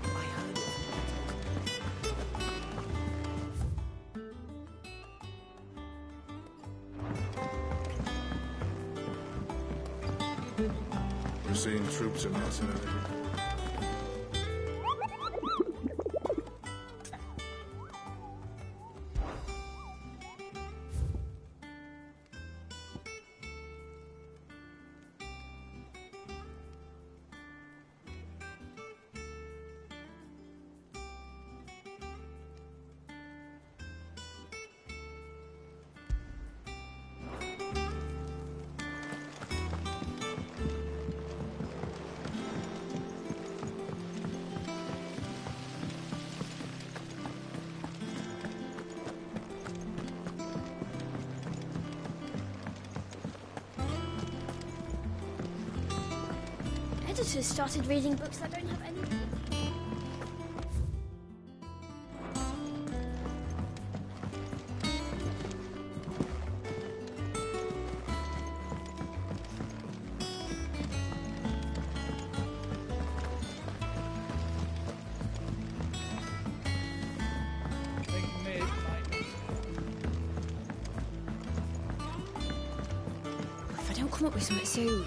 I heard it. We're seeing troops amassing. Editors started reading books that don't have any... come up with something soon.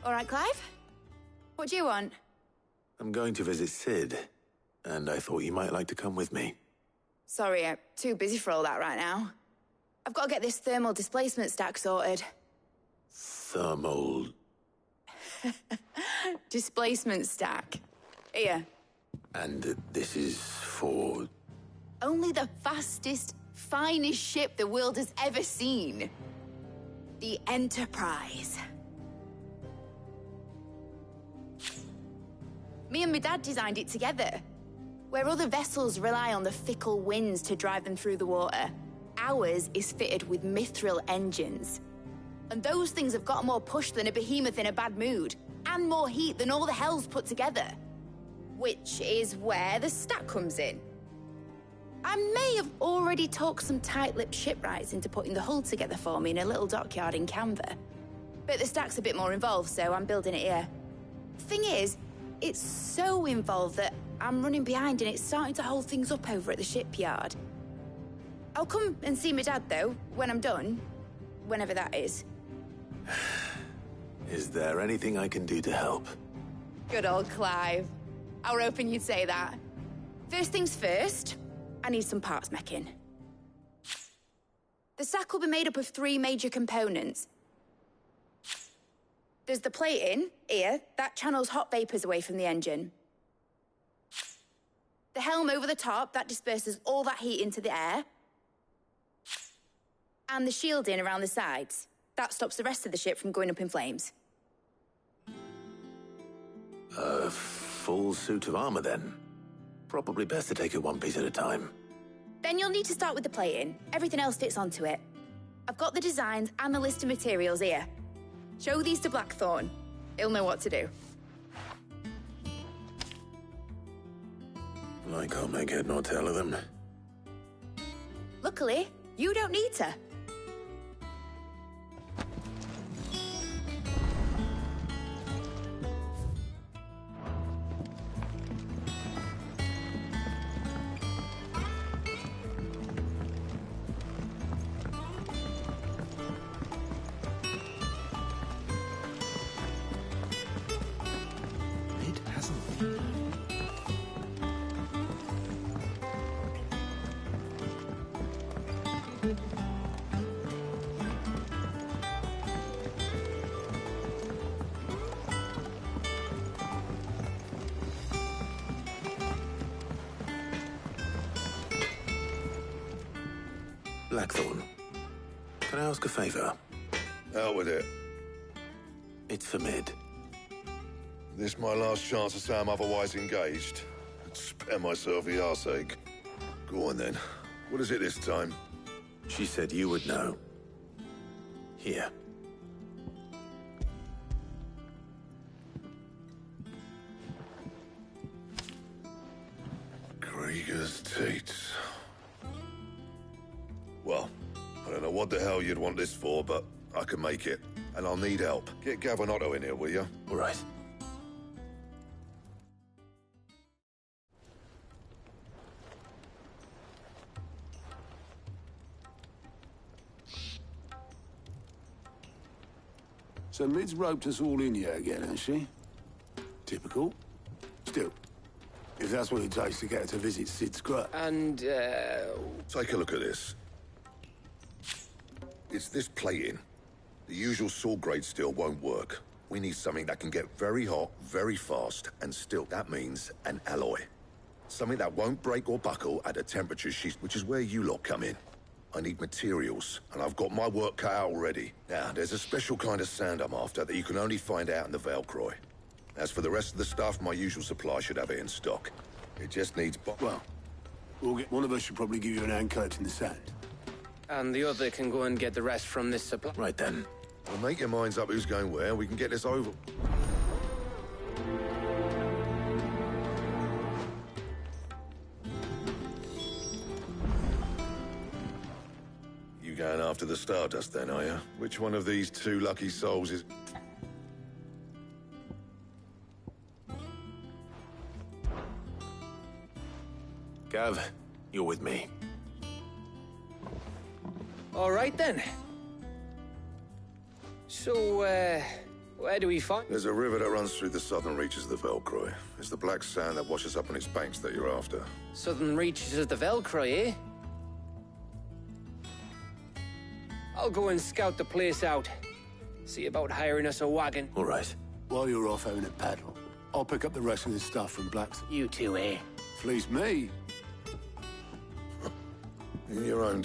All right, Clive? What do you want? I'm going to visit Sid, and I thought you might like to come with me. Sorry, I'm too busy for all that right now. I've got to get this thermal displacement stack sorted. Thermal... Displacement stack. Here. And this is for... Only the fastest, finest ship the world has ever seen. The Enterprise. Me and my dad designed it together. Where other vessels rely on the fickle winds to drive them through the water, ours is fitted with mithril engines. And those things have got more push than a behemoth in a bad mood, and more heat than all the hells put together. Which is where the stack comes in. I may have already talked some tight-lipped shipwrights into putting the hull together for me in a little dockyard in Canva. But the stack's a bit more involved, so I'm building it here. Thing is, it's so involved that I'm running behind and it's starting to hold things up over at the shipyard. I'll come and see my dad, though, when I'm done. Whenever that is. Is there anything I can do to help? Good old Clive. I were hoping you'd say that. First things first, I need some parts meching. The stack will be made up of 3 major components. There's the plating, here, that channels hot vapors away from the engine. The helm over the top, that disperses all that heat into the air. And the shielding around the sides. That stops the rest of the ship from going up in flames. A full suit of armor, then? Probably best to take it one piece at a time. Then you'll need to start with the plating. Everything else fits onto it. I've got the designs and the list of materials here. Show these to Blackthorn. He'll know what to do. I can't make head nor tail of them. Luckily, you don't need to. Blackthorn, can I ask a favor? Out with it. It's for Mid. This my last chance to say I'm otherwise engaged. Spare myself the arseache. Go on then. What is it this time? She said you would know. Here. Krieger's teats. Well, I don't know what the hell you'd want this for, but I can make it. And I'll need help. Get Gavin Otto in here, will you? All right. So Mid's roped us all in here again, hasn't she? Typical. Still, if that's what it takes to get her to visit Sid's grave. And, Take a look at this. It's this plating. The usual saw-grade steel won't work. We need something that can get very hot, very fast, and still, that means an alloy. Something that won't break or buckle at the temperature which is where you lot come in. I need materials, and I've got my work cut out already. Now, there's a special kind of sand I'm after that you can only find out in the Valcroy. As for the rest of the stuff, my usual supply should have it in stock. It just needs... Well, one of us should probably give you an hand collecting the sand. And the other can go and get the rest from this supply. Right then. Well, make your minds up who's going where, and we can get this over. You going after the Stardust then, are you? Which one of these 2 lucky souls is... Gav, you're with me. All right, then. So, where do we find... There's a river that runs through the southern reaches of the Velcroy. It's the black sand that washes up on its banks that you're after. Southern reaches of the Velcroy, eh? I'll go and scout the place out. See about hiring us a wagon. All right. While you're off having a paddle, I'll pick up the rest of the stuff from Black's. You two, eh? Fleece me. In your own...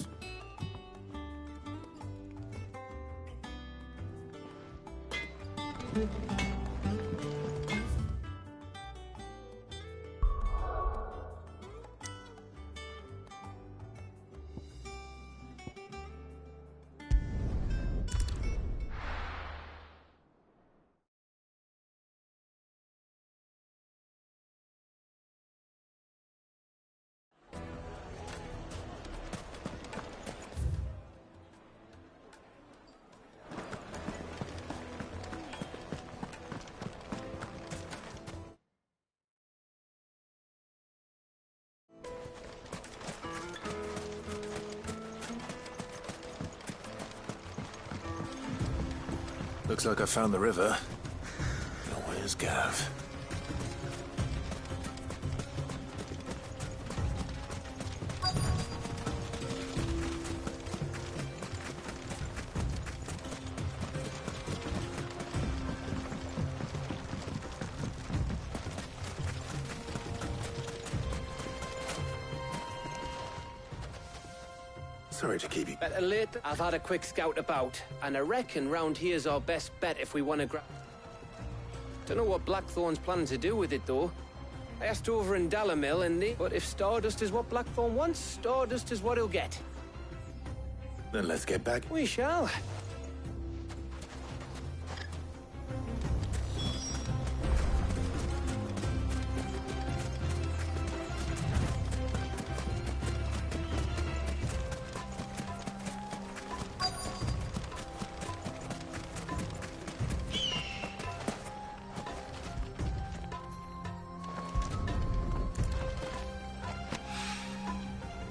Looks like I found the river. Now where's Gav? Sorry to keep you. Better late. I've had a quick scout about, and I reckon round here's our best bet if we want to grab... Don't know what Blackthorn's planning to do with it, though. I asked over in Dalamil, and they... But if Stardust is what Blackthorn wants, Stardust is what he'll get. Then let's get back. We shall.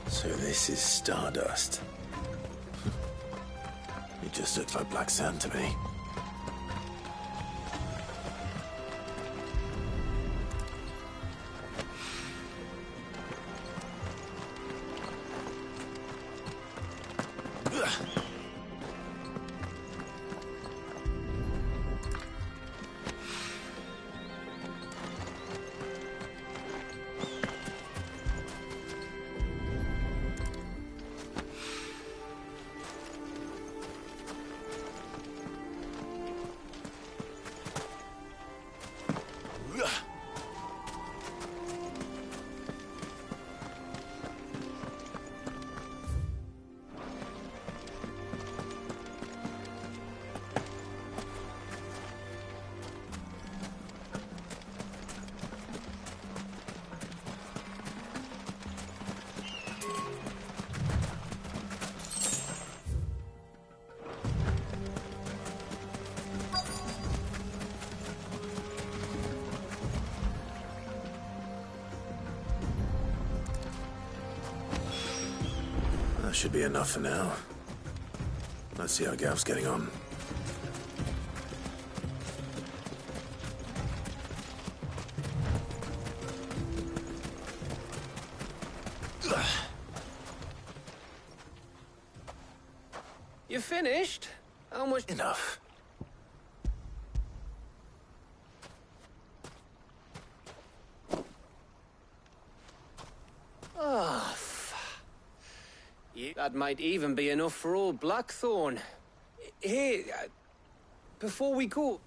So this is Stardust. It just looks like black sand to me. That should be enough for now. Let's see how Gav's getting on. You finished? How much? Enough. Oh, that might even be enough for old Blackthorn. Hey, before we go...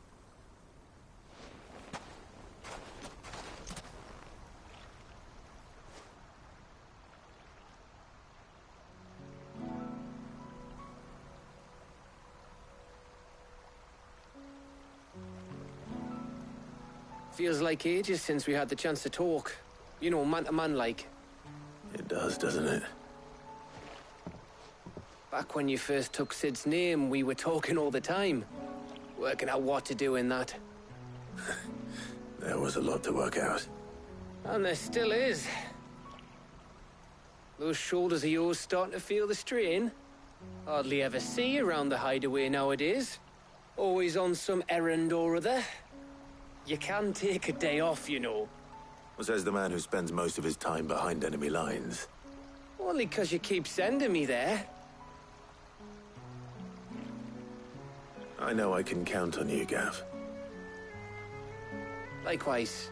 Feels like ages since we had the chance to talk. You know, man to man like. It does, doesn't it? Back when you first took Sid's name, we were talking all the time. Working out what to do in that. There was a lot to work out. And there still is. Those shoulders of yours starting to feel the strain. Hardly ever see you around the hideaway nowadays. Always on some errand or other. You can take a day off, you know. Says the man who spends most of his time behind enemy lines. Only 'cause you keep sending me there. I know I can count on you, Gav. Likewise.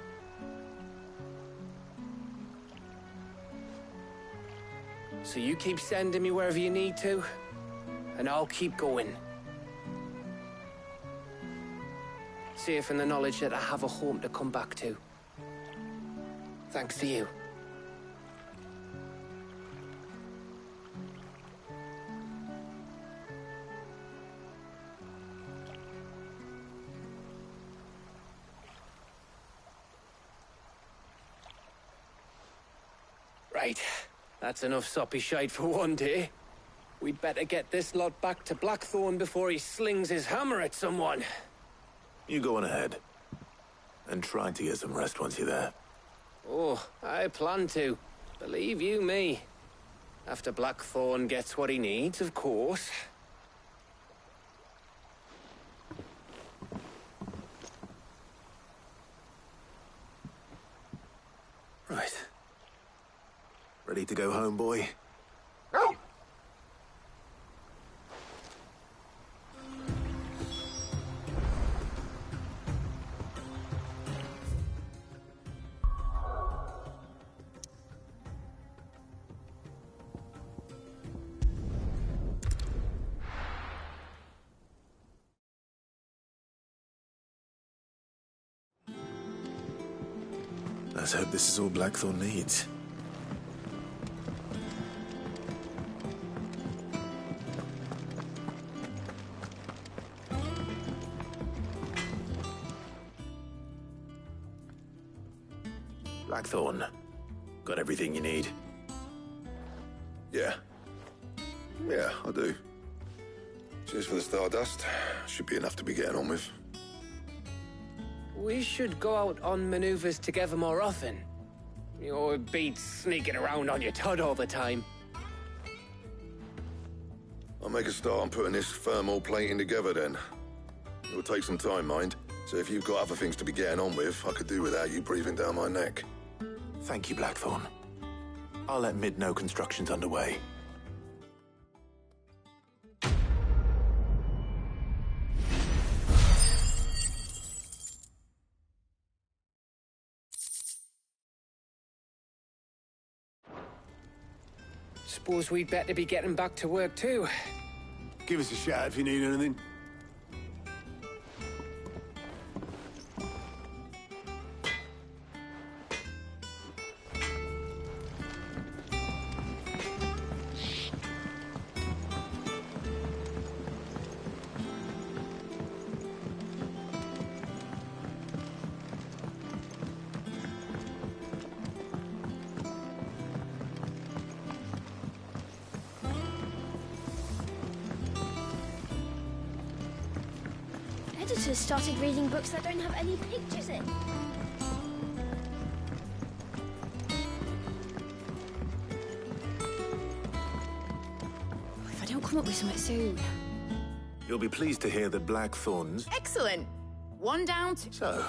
So you keep sending me wherever you need to, and I'll keep going. Safe in the knowledge that I have a home to come back to. Thanks to you. Right. That's enough soppy shite for one day. We'd better get this lot back to Blackthorn before he slings his hammer at someone. You go on ahead. And try to get some rest once you're there. Oh, I plan to. Believe you me. After Blackthorn gets what he needs, of course. Right. Ready to go home, boy? Let's hope this is all Blackthorn needs. Blackthorn, got everything you need? Yeah. Yeah, I do. Cheers for the stardust. Should be enough to be getting on with. We should go out on maneuvers together more often. You're beat sneaking around on your Todd all the time. I'll make a start on putting this thermal plating together then. It will take some time, mind. So if you've got other things to be getting on with, I could do without you breathing down my neck. Thank you, Blackthorn. I'll let Mid know construction's underway. Suppose we'd better be getting back to work too. Give us a shout if you need anything. Editors started reading books that don't have any pictures in. If I don't come up with something soon. You'll be pleased to hear that Blackthorn's... Excellent. One down to... So?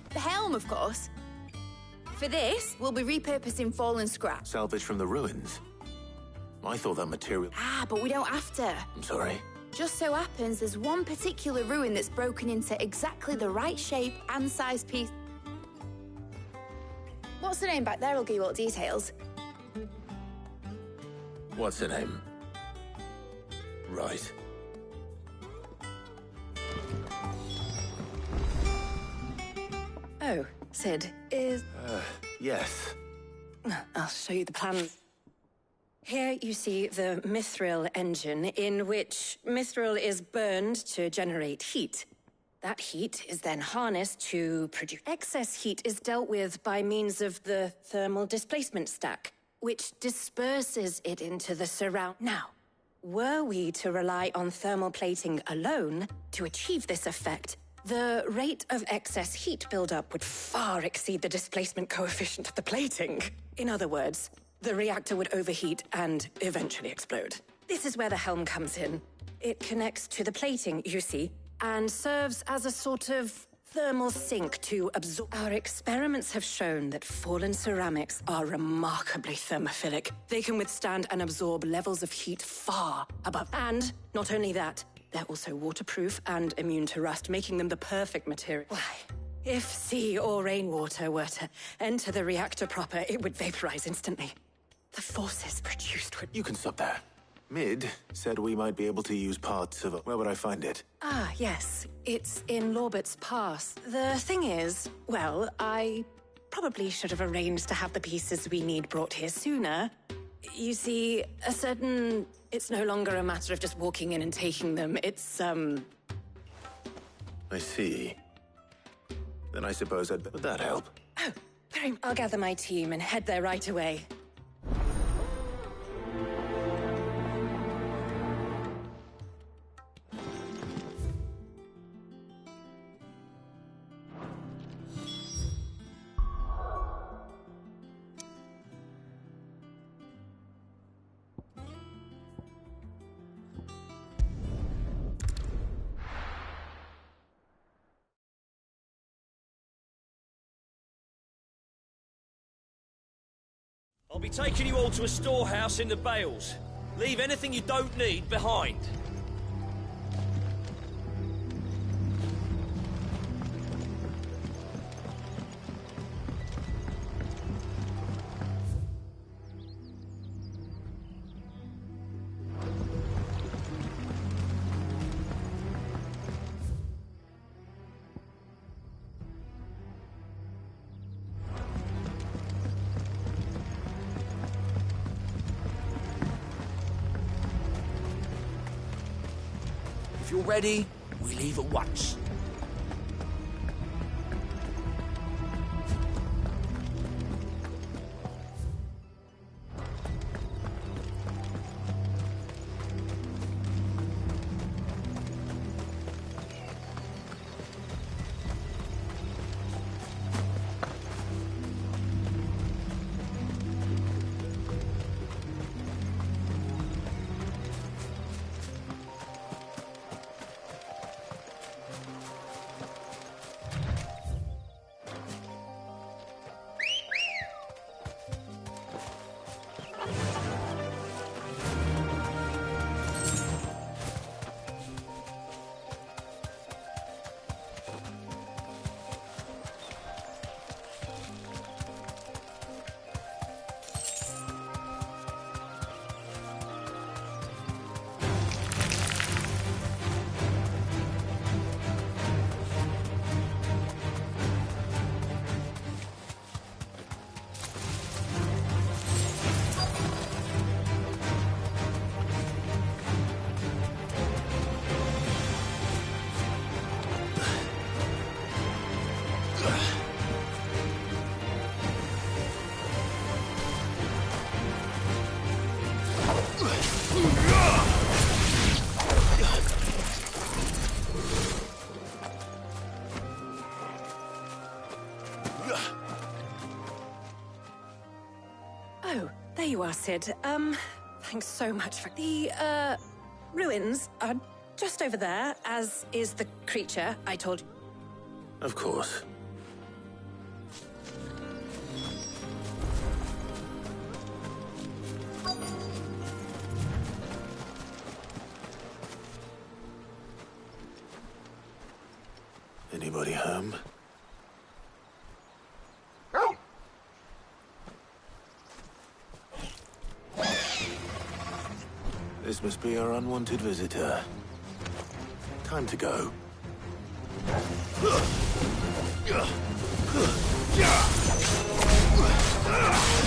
The helm, of course. For this, we'll be repurposing fallen scrap. Salvage from the ruins? I thought that material... Ah, but we don't have to. I'm sorry. Just so happens there's one particular ruin that's broken into exactly the right shape and size piece. What's the name back there? I'll give you all the details. What's her name? Right. Oh, Sid, is... Yes. I'll show you the plan. Here you see the mithril engine, in which mithril is burned to generate heat. That heat is then harnessed to produce... Excess heat is dealt with by means of the thermal displacement stack, which disperses it into the surround... Now, were we to rely on thermal plating alone to achieve this effect, the rate of excess heat buildup would far exceed the displacement coefficient of the plating. In other words, the reactor would overheat and eventually explode. This is where the helm comes in. It connects to the plating, you see, and serves as a sort of thermal sink to absorb. Our experiments have shown that fallen ceramics are remarkably thermophilic. They can withstand and absorb levels of heat far above. And not only that, they're also waterproof and immune to rust, making them the perfect material. Why, if sea or rainwater were to enter the reactor proper, it would vaporize instantly. The forces produced would... You can stop there. Mid said we might be able to use parts of it. Where would I find it? Ah, yes. It's in Lorbert's Pass. The thing is, well, I probably should have arranged to have the pieces we need brought here sooner. You see, it's no longer a matter of just walking in and taking them. It's, I see. Then I suppose would that help? Oh, I'll gather my team and head there right away. I'll be taking you all to a storehouse in the Bales. Leave anything you don't need behind. If you're ready, we leave at once. Oh, there you are, Sid. Thanks so much for... The, ruins are just over there, as is the creature I told you. Of course. Anybody home? This must be our unwanted visitor. Time to go.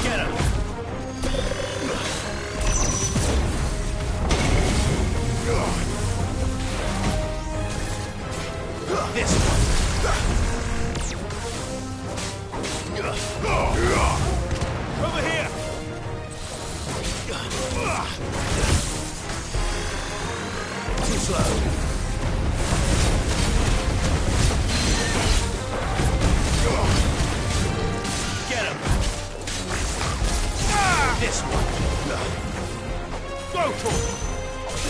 Get him! This one! Over here! Too slow. Get him! This one! Go for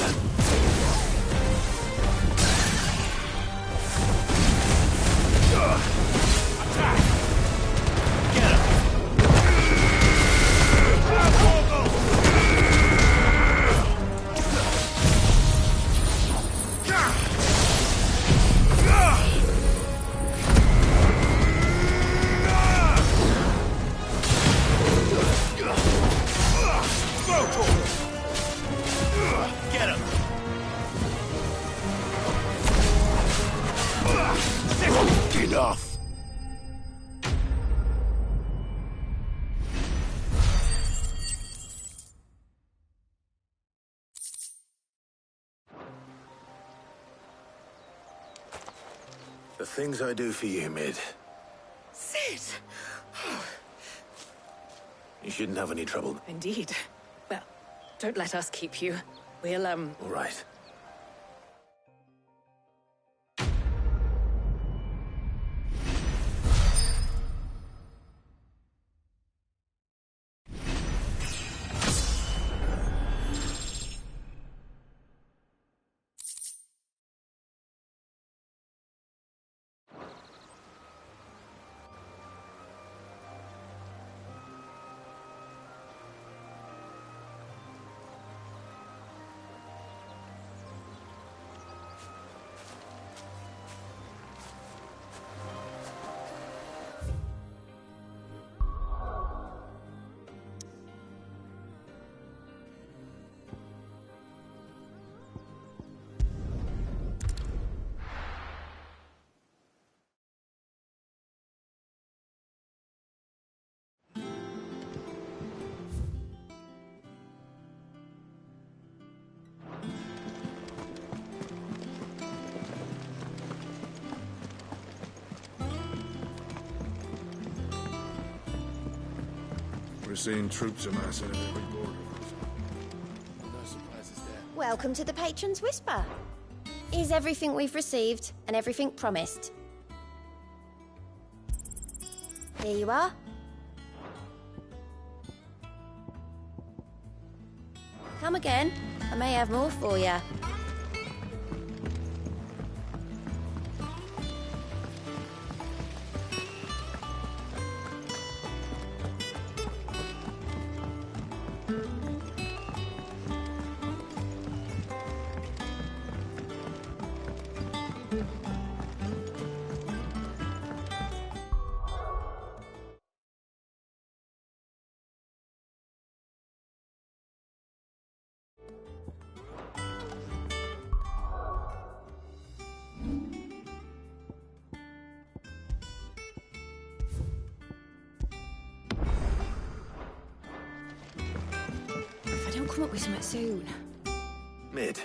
it! off. The things I do for you, Mid. Sid! You shouldn't have any trouble. Indeed. Well, don't let us keep you. We'll, All right. We're seeing troops amassing at every border. No surprises there. Welcome to the Patron's Whisper. Is everything we've received and everything promised? Here you are. Come again. I may have more for you. come up with something soon. Mid.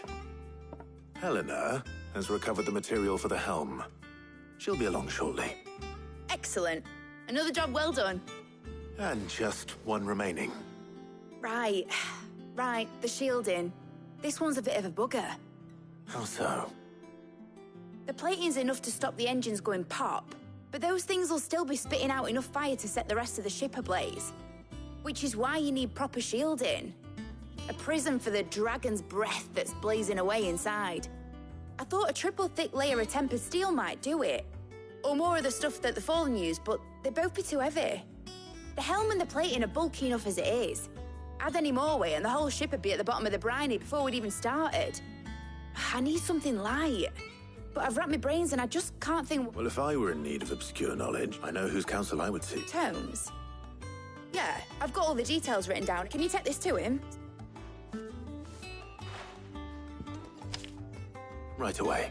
Helena has recovered the material for the helm. She'll be along shortly. Excellent. Another job well done. And just one remaining. Right. Right, the shielding. This one's a bit of a bugger. How so? The plating's enough to stop the engines going pop, but those things will still be spitting out enough fire to set the rest of the ship ablaze. Which is why you need proper shielding. A prison for the dragon's breath that's blazing away inside. I thought a triple thick layer of tempered steel might do it. Or more of the stuff that the Fallen use, but they'd both be too heavy. The helm and the plating are bulky enough as it is. Add any more weight and the whole ship would be at the bottom of the briny before we'd even started. I need something light. But I've racked my brains and I just can't think... Well, if I were in need of obscure knowledge, I know whose counsel I would seek. Tomes? Yeah, I've got all the details written down. Can you take this to him? Right away.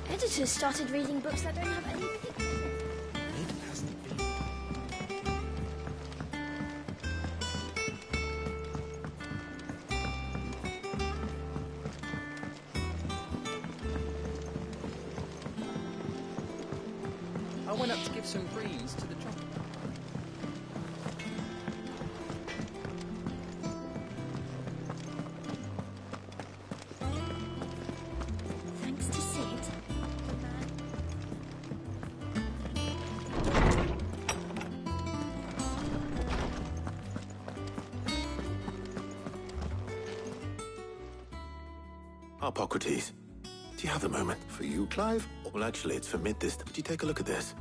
Editors started reading books that don't have any pictures. I went up to give some greens to the trumpet. Thanks to Sid. Hippocrates, do you have a moment? For you, Clive? Well, actually, it's for Mid this. Could you take a look at this?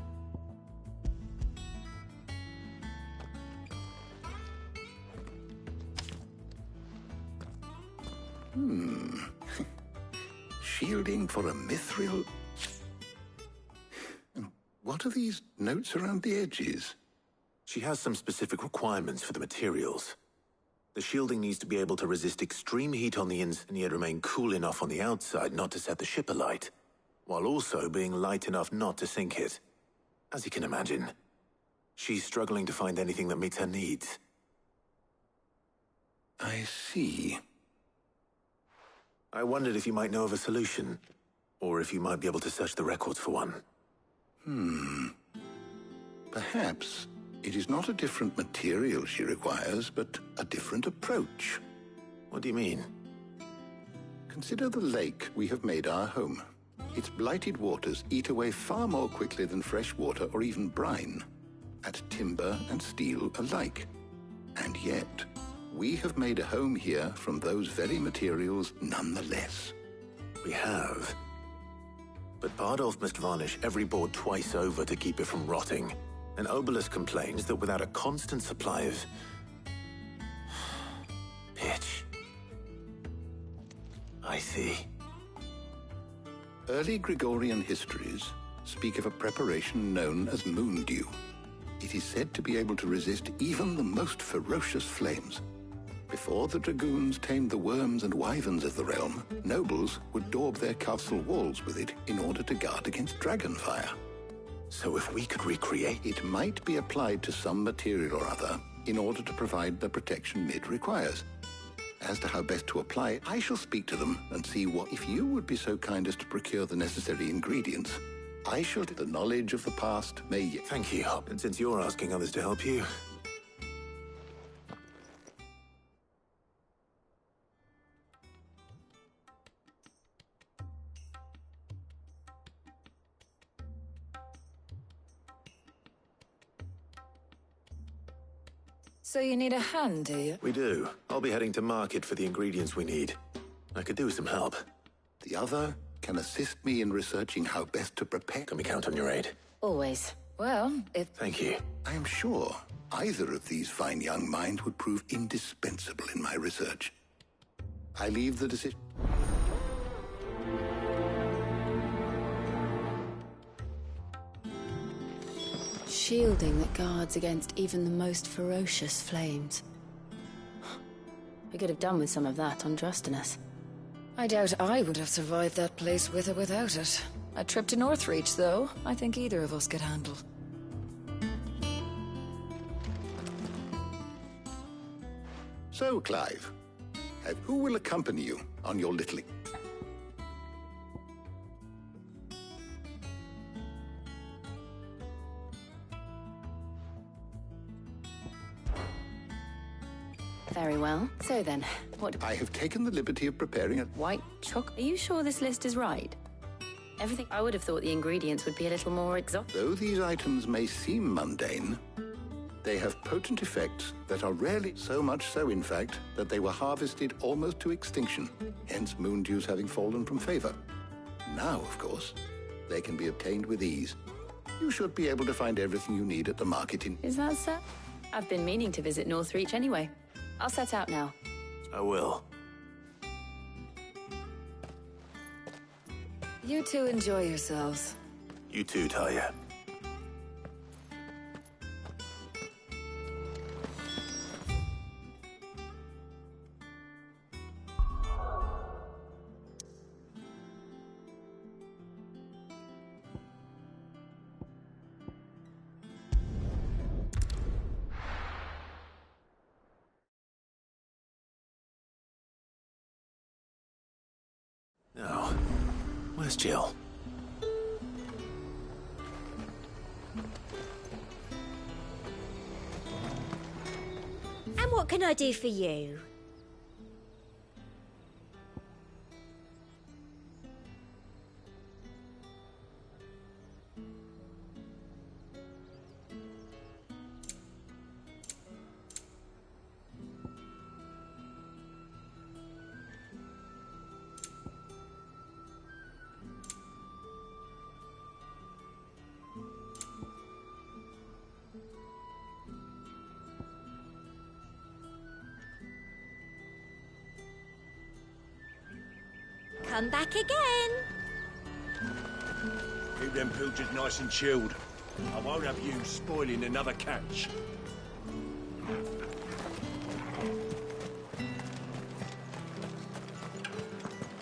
shielding for a mithril? And what are these notes around the edges? She has some specific requirements for the materials. The shielding needs to be able to resist extreme heat on the inside and yet remain cool enough on the outside not to set the ship alight, while also being light enough not to sink it. As you can imagine, she's struggling to find anything that meets her needs. I see. I wondered if you might know of a solution, or if you might be able to search the records for one. Perhaps it is not a different material she requires, but a different approach. What do you mean? Consider the lake we have made our home. Its blighted waters eat away far more quickly than fresh water or even brine, at timber and steel alike. And yet, we have made a home here from those very materials nonetheless. We have. But Bardolph must varnish every board twice over to keep it from rotting. And Obelisk complains that without a constant supply of pitch. I see. Early Gregorian histories speak of a preparation known as moon dew. It is said to be able to resist even the most ferocious flames. Before the dragoons tamed the worms and wyverns of the realm, nobles would daub their castle walls with it in order to guard against dragonfire. So if we could recreate... It might be applied to some material or other in order to provide the protection it requires. As to how best to apply it, I shall speak to them and see what... If you would be so kind as to procure the necessary ingredients, I shall... The knowledge of the past may... Thank you. And since you're asking others to help you... So you need a hand, do you? We do. I'll be heading to market for the ingredients we need. I could do with some help. The other can assist me in researching how best to prepare... Can we count on your aid? Always. Well, if... Thank you. I am sure either of these fine young minds would prove indispensable in my research. I leave the decision... Shielding that guards against even the most ferocious flames. We could have done with some of that on Drustinus. I doubt I would have survived that place with or without it. A trip to Northreach, though, I think either of us could handle. So, Clive, who will accompany you on your little... Very well. So then, what... I have taken the liberty of preparing a... White chocolate? Are you sure this list is right? Everything... I would have thought the ingredients would be a little more exotic. Though these items may seem mundane, they have potent effects that are rarely... So much so, in fact, that they were harvested almost to extinction, hence moon dews having fallen from favor. Now, of course, they can be obtained with ease. You should be able to find everything you need at the market in... Is that so? I've been meaning to visit Northreach anyway. I'll set out now. I will. You two enjoy yourselves. You too, Talia. Now, where's Jill? And what can I do for you? Come back again. Keep them pilchards nice and chilled. I won't have you spoiling another catch.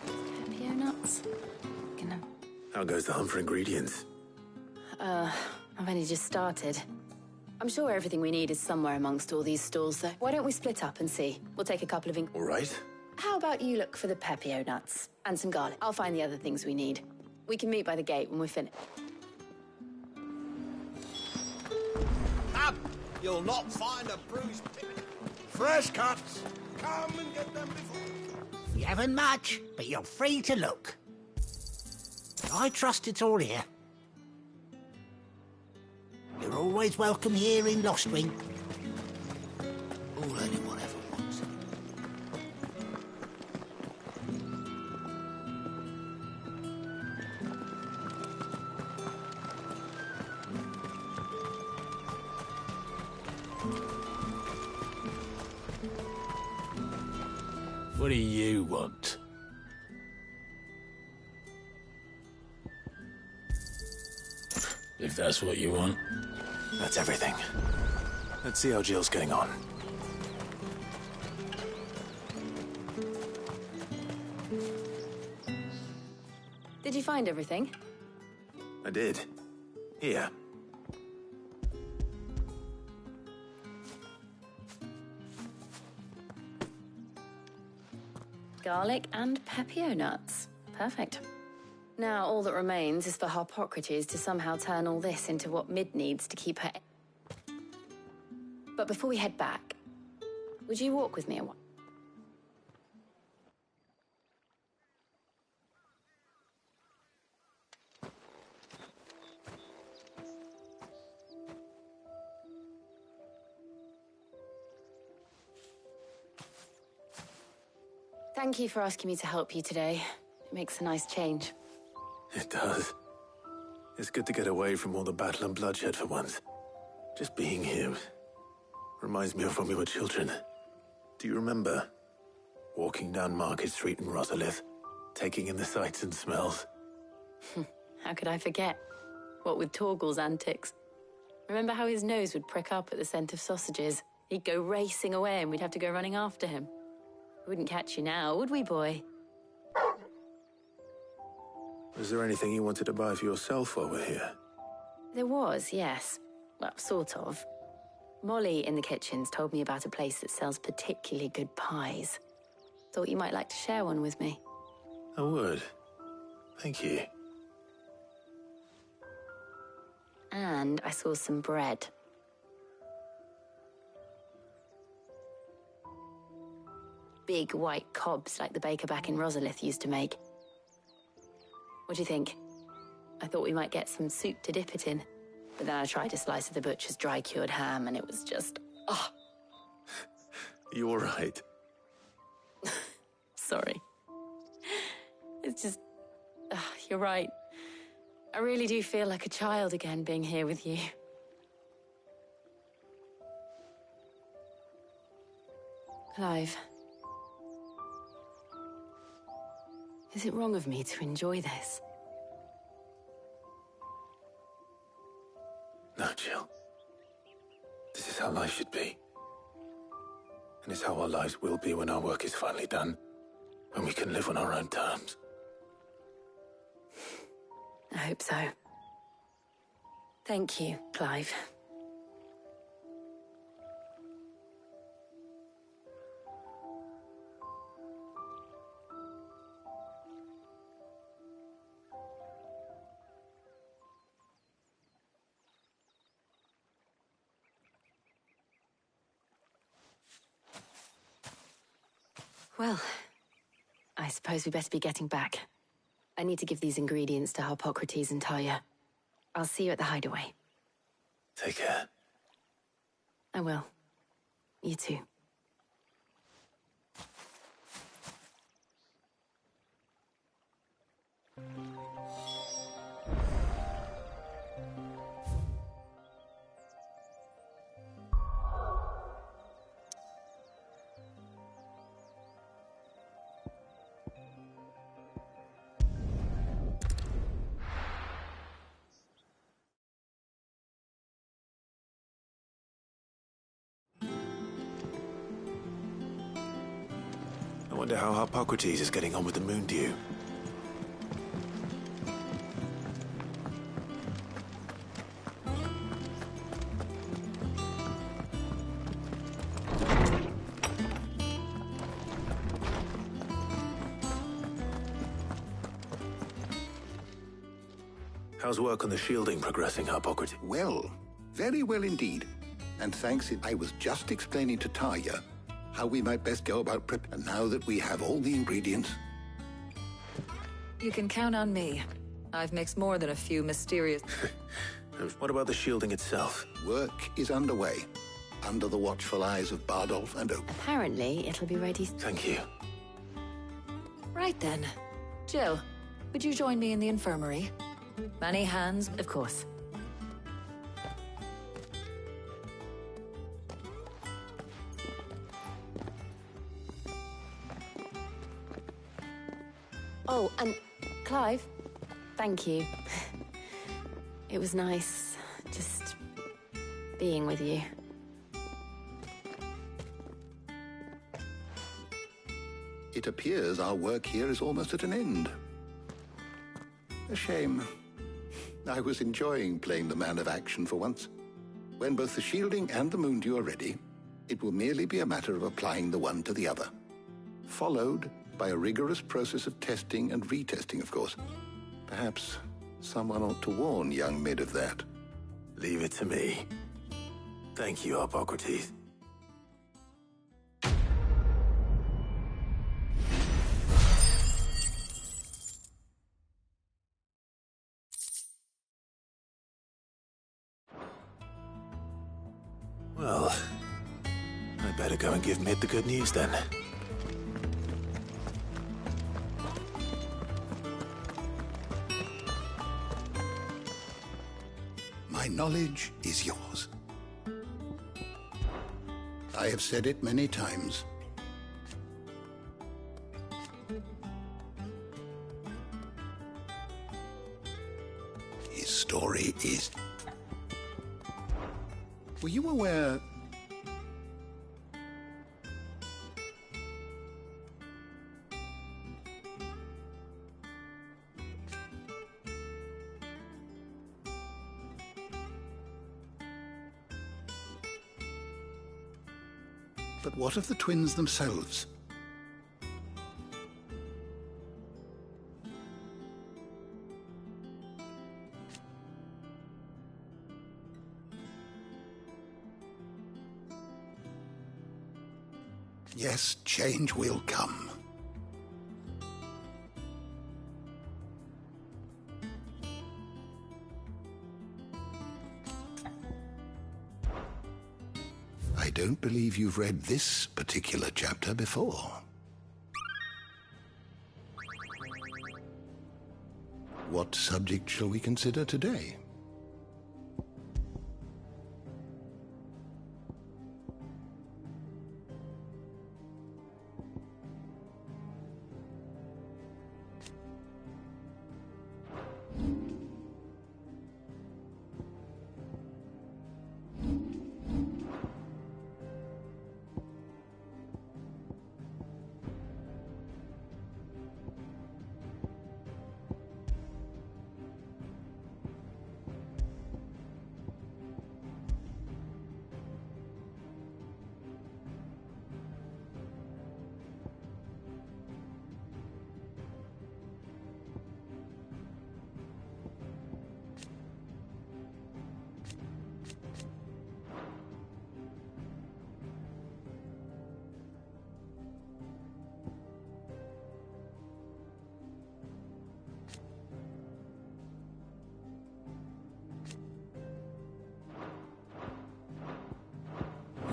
Pepio nuts. How goes the hunt for ingredients? I've only just started. I'm sure everything we need is somewhere amongst all these stalls, though. Why don't we split up and see? We'll take a couple of All right. How about you look for the Pepio nuts and some garlic? I'll find the other things we need. We can meet by the gate when we're finished. Up! You'll not find a bruised pig. Fresh cuts. Come and get them before. You haven't much, but you're free to look. I trust it's all here. You're always welcome here in Lostwing. All anyone ever wants. What do you want? If that's what you want. That's everything. Let's see how Jill's getting on. Did you find everything? I did. Here. Garlic and Pepio nuts. Perfect. Now, all that remains is for Harpocrates to somehow turn all this into what Mid needs to keep her... But before we head back, would you walk with me a while? Thank you for asking me to help you today. It makes a nice change. It does. It's good to get away from all the battle and bloodshed for once. Just being here reminds me of when we were children. Do you remember? Walking down Market Street in Rosalith, taking in the sights and smells. How could I forget? What with Torgal's antics. Remember how his nose would prick up at the scent of sausages? He'd go racing away and we'd have to go running after him. We wouldn't catch you now, would we, boy? Was there anything you wanted to buy for yourself while we're here? There was, yes. Well, sort of. Molly in the kitchens told me about a place that sells particularly good pies. Thought you might like to share one with me. I would. Thank you. And I saw some bread. Big white cobs like the baker back in Rosalith used to make. What do you think? I thought we might get some soup to dip it in. But then I tried a slice of the butcher's dry-cured ham and it was just... oh. You all right? Sorry. It's just... you're right. I really do feel like a child again being here with you. Clive. Is it wrong of me to enjoy this? No, Jill. This is how life should be. And it's how our lives will be when our work is finally done. When we can live on our own terms. I hope so. Thank you, Clive. Well, I suppose we better be getting back. I need to give these ingredients to Harpocrates and Talia. I'll see you at the hideaway. Take care. I will. You too. Wonder how Hippocrates is getting on with the moon dew. How's work on the shielding progressing, Hippocrates? Well, very well indeed. And thanks, I was just explaining to Tarja how we might best go about prep. And now that we have all the ingredients... You can count on me. I've mixed more than a few mysterious... What about the shielding itself? Work is underway, under the watchful eyes of Bardolph and Oak. Apparently, it'll be ready... Thank you. Right then. Jill, would you join me in the infirmary? Many hands, of course. Oh, and Clive, thank you. It was nice just being with you. It appears our work here is almost at an end. A shame. I was enjoying playing the man of action for once. When both the shielding and the moondew are ready, it will merely be a matter of applying the one to the other. Followed by a rigorous process of testing and retesting, of course. Perhaps someone ought to warn young Mid of that. Leave it to me. Thank you, Hippocrates. Well, I better go and give Mid the good news then. My knowledge is yours. I have said it many times. His story is... Were you aware... But what of the twins themselves? Yes, change will come. I don't believe you've read this particular chapter before. What subject shall we consider today?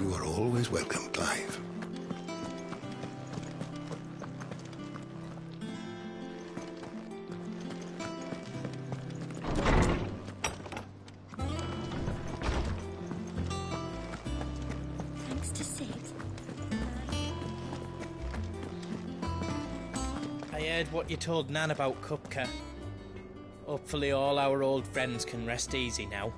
You are always welcome, Clive. Thanks to Sid. I heard what you told Nan about Kupka. Hopefully all our old friends can rest easy now.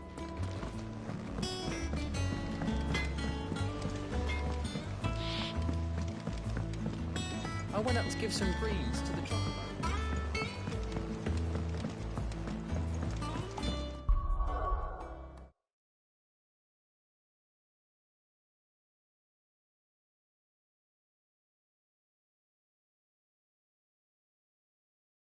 I went up to give some greens to the chocobo.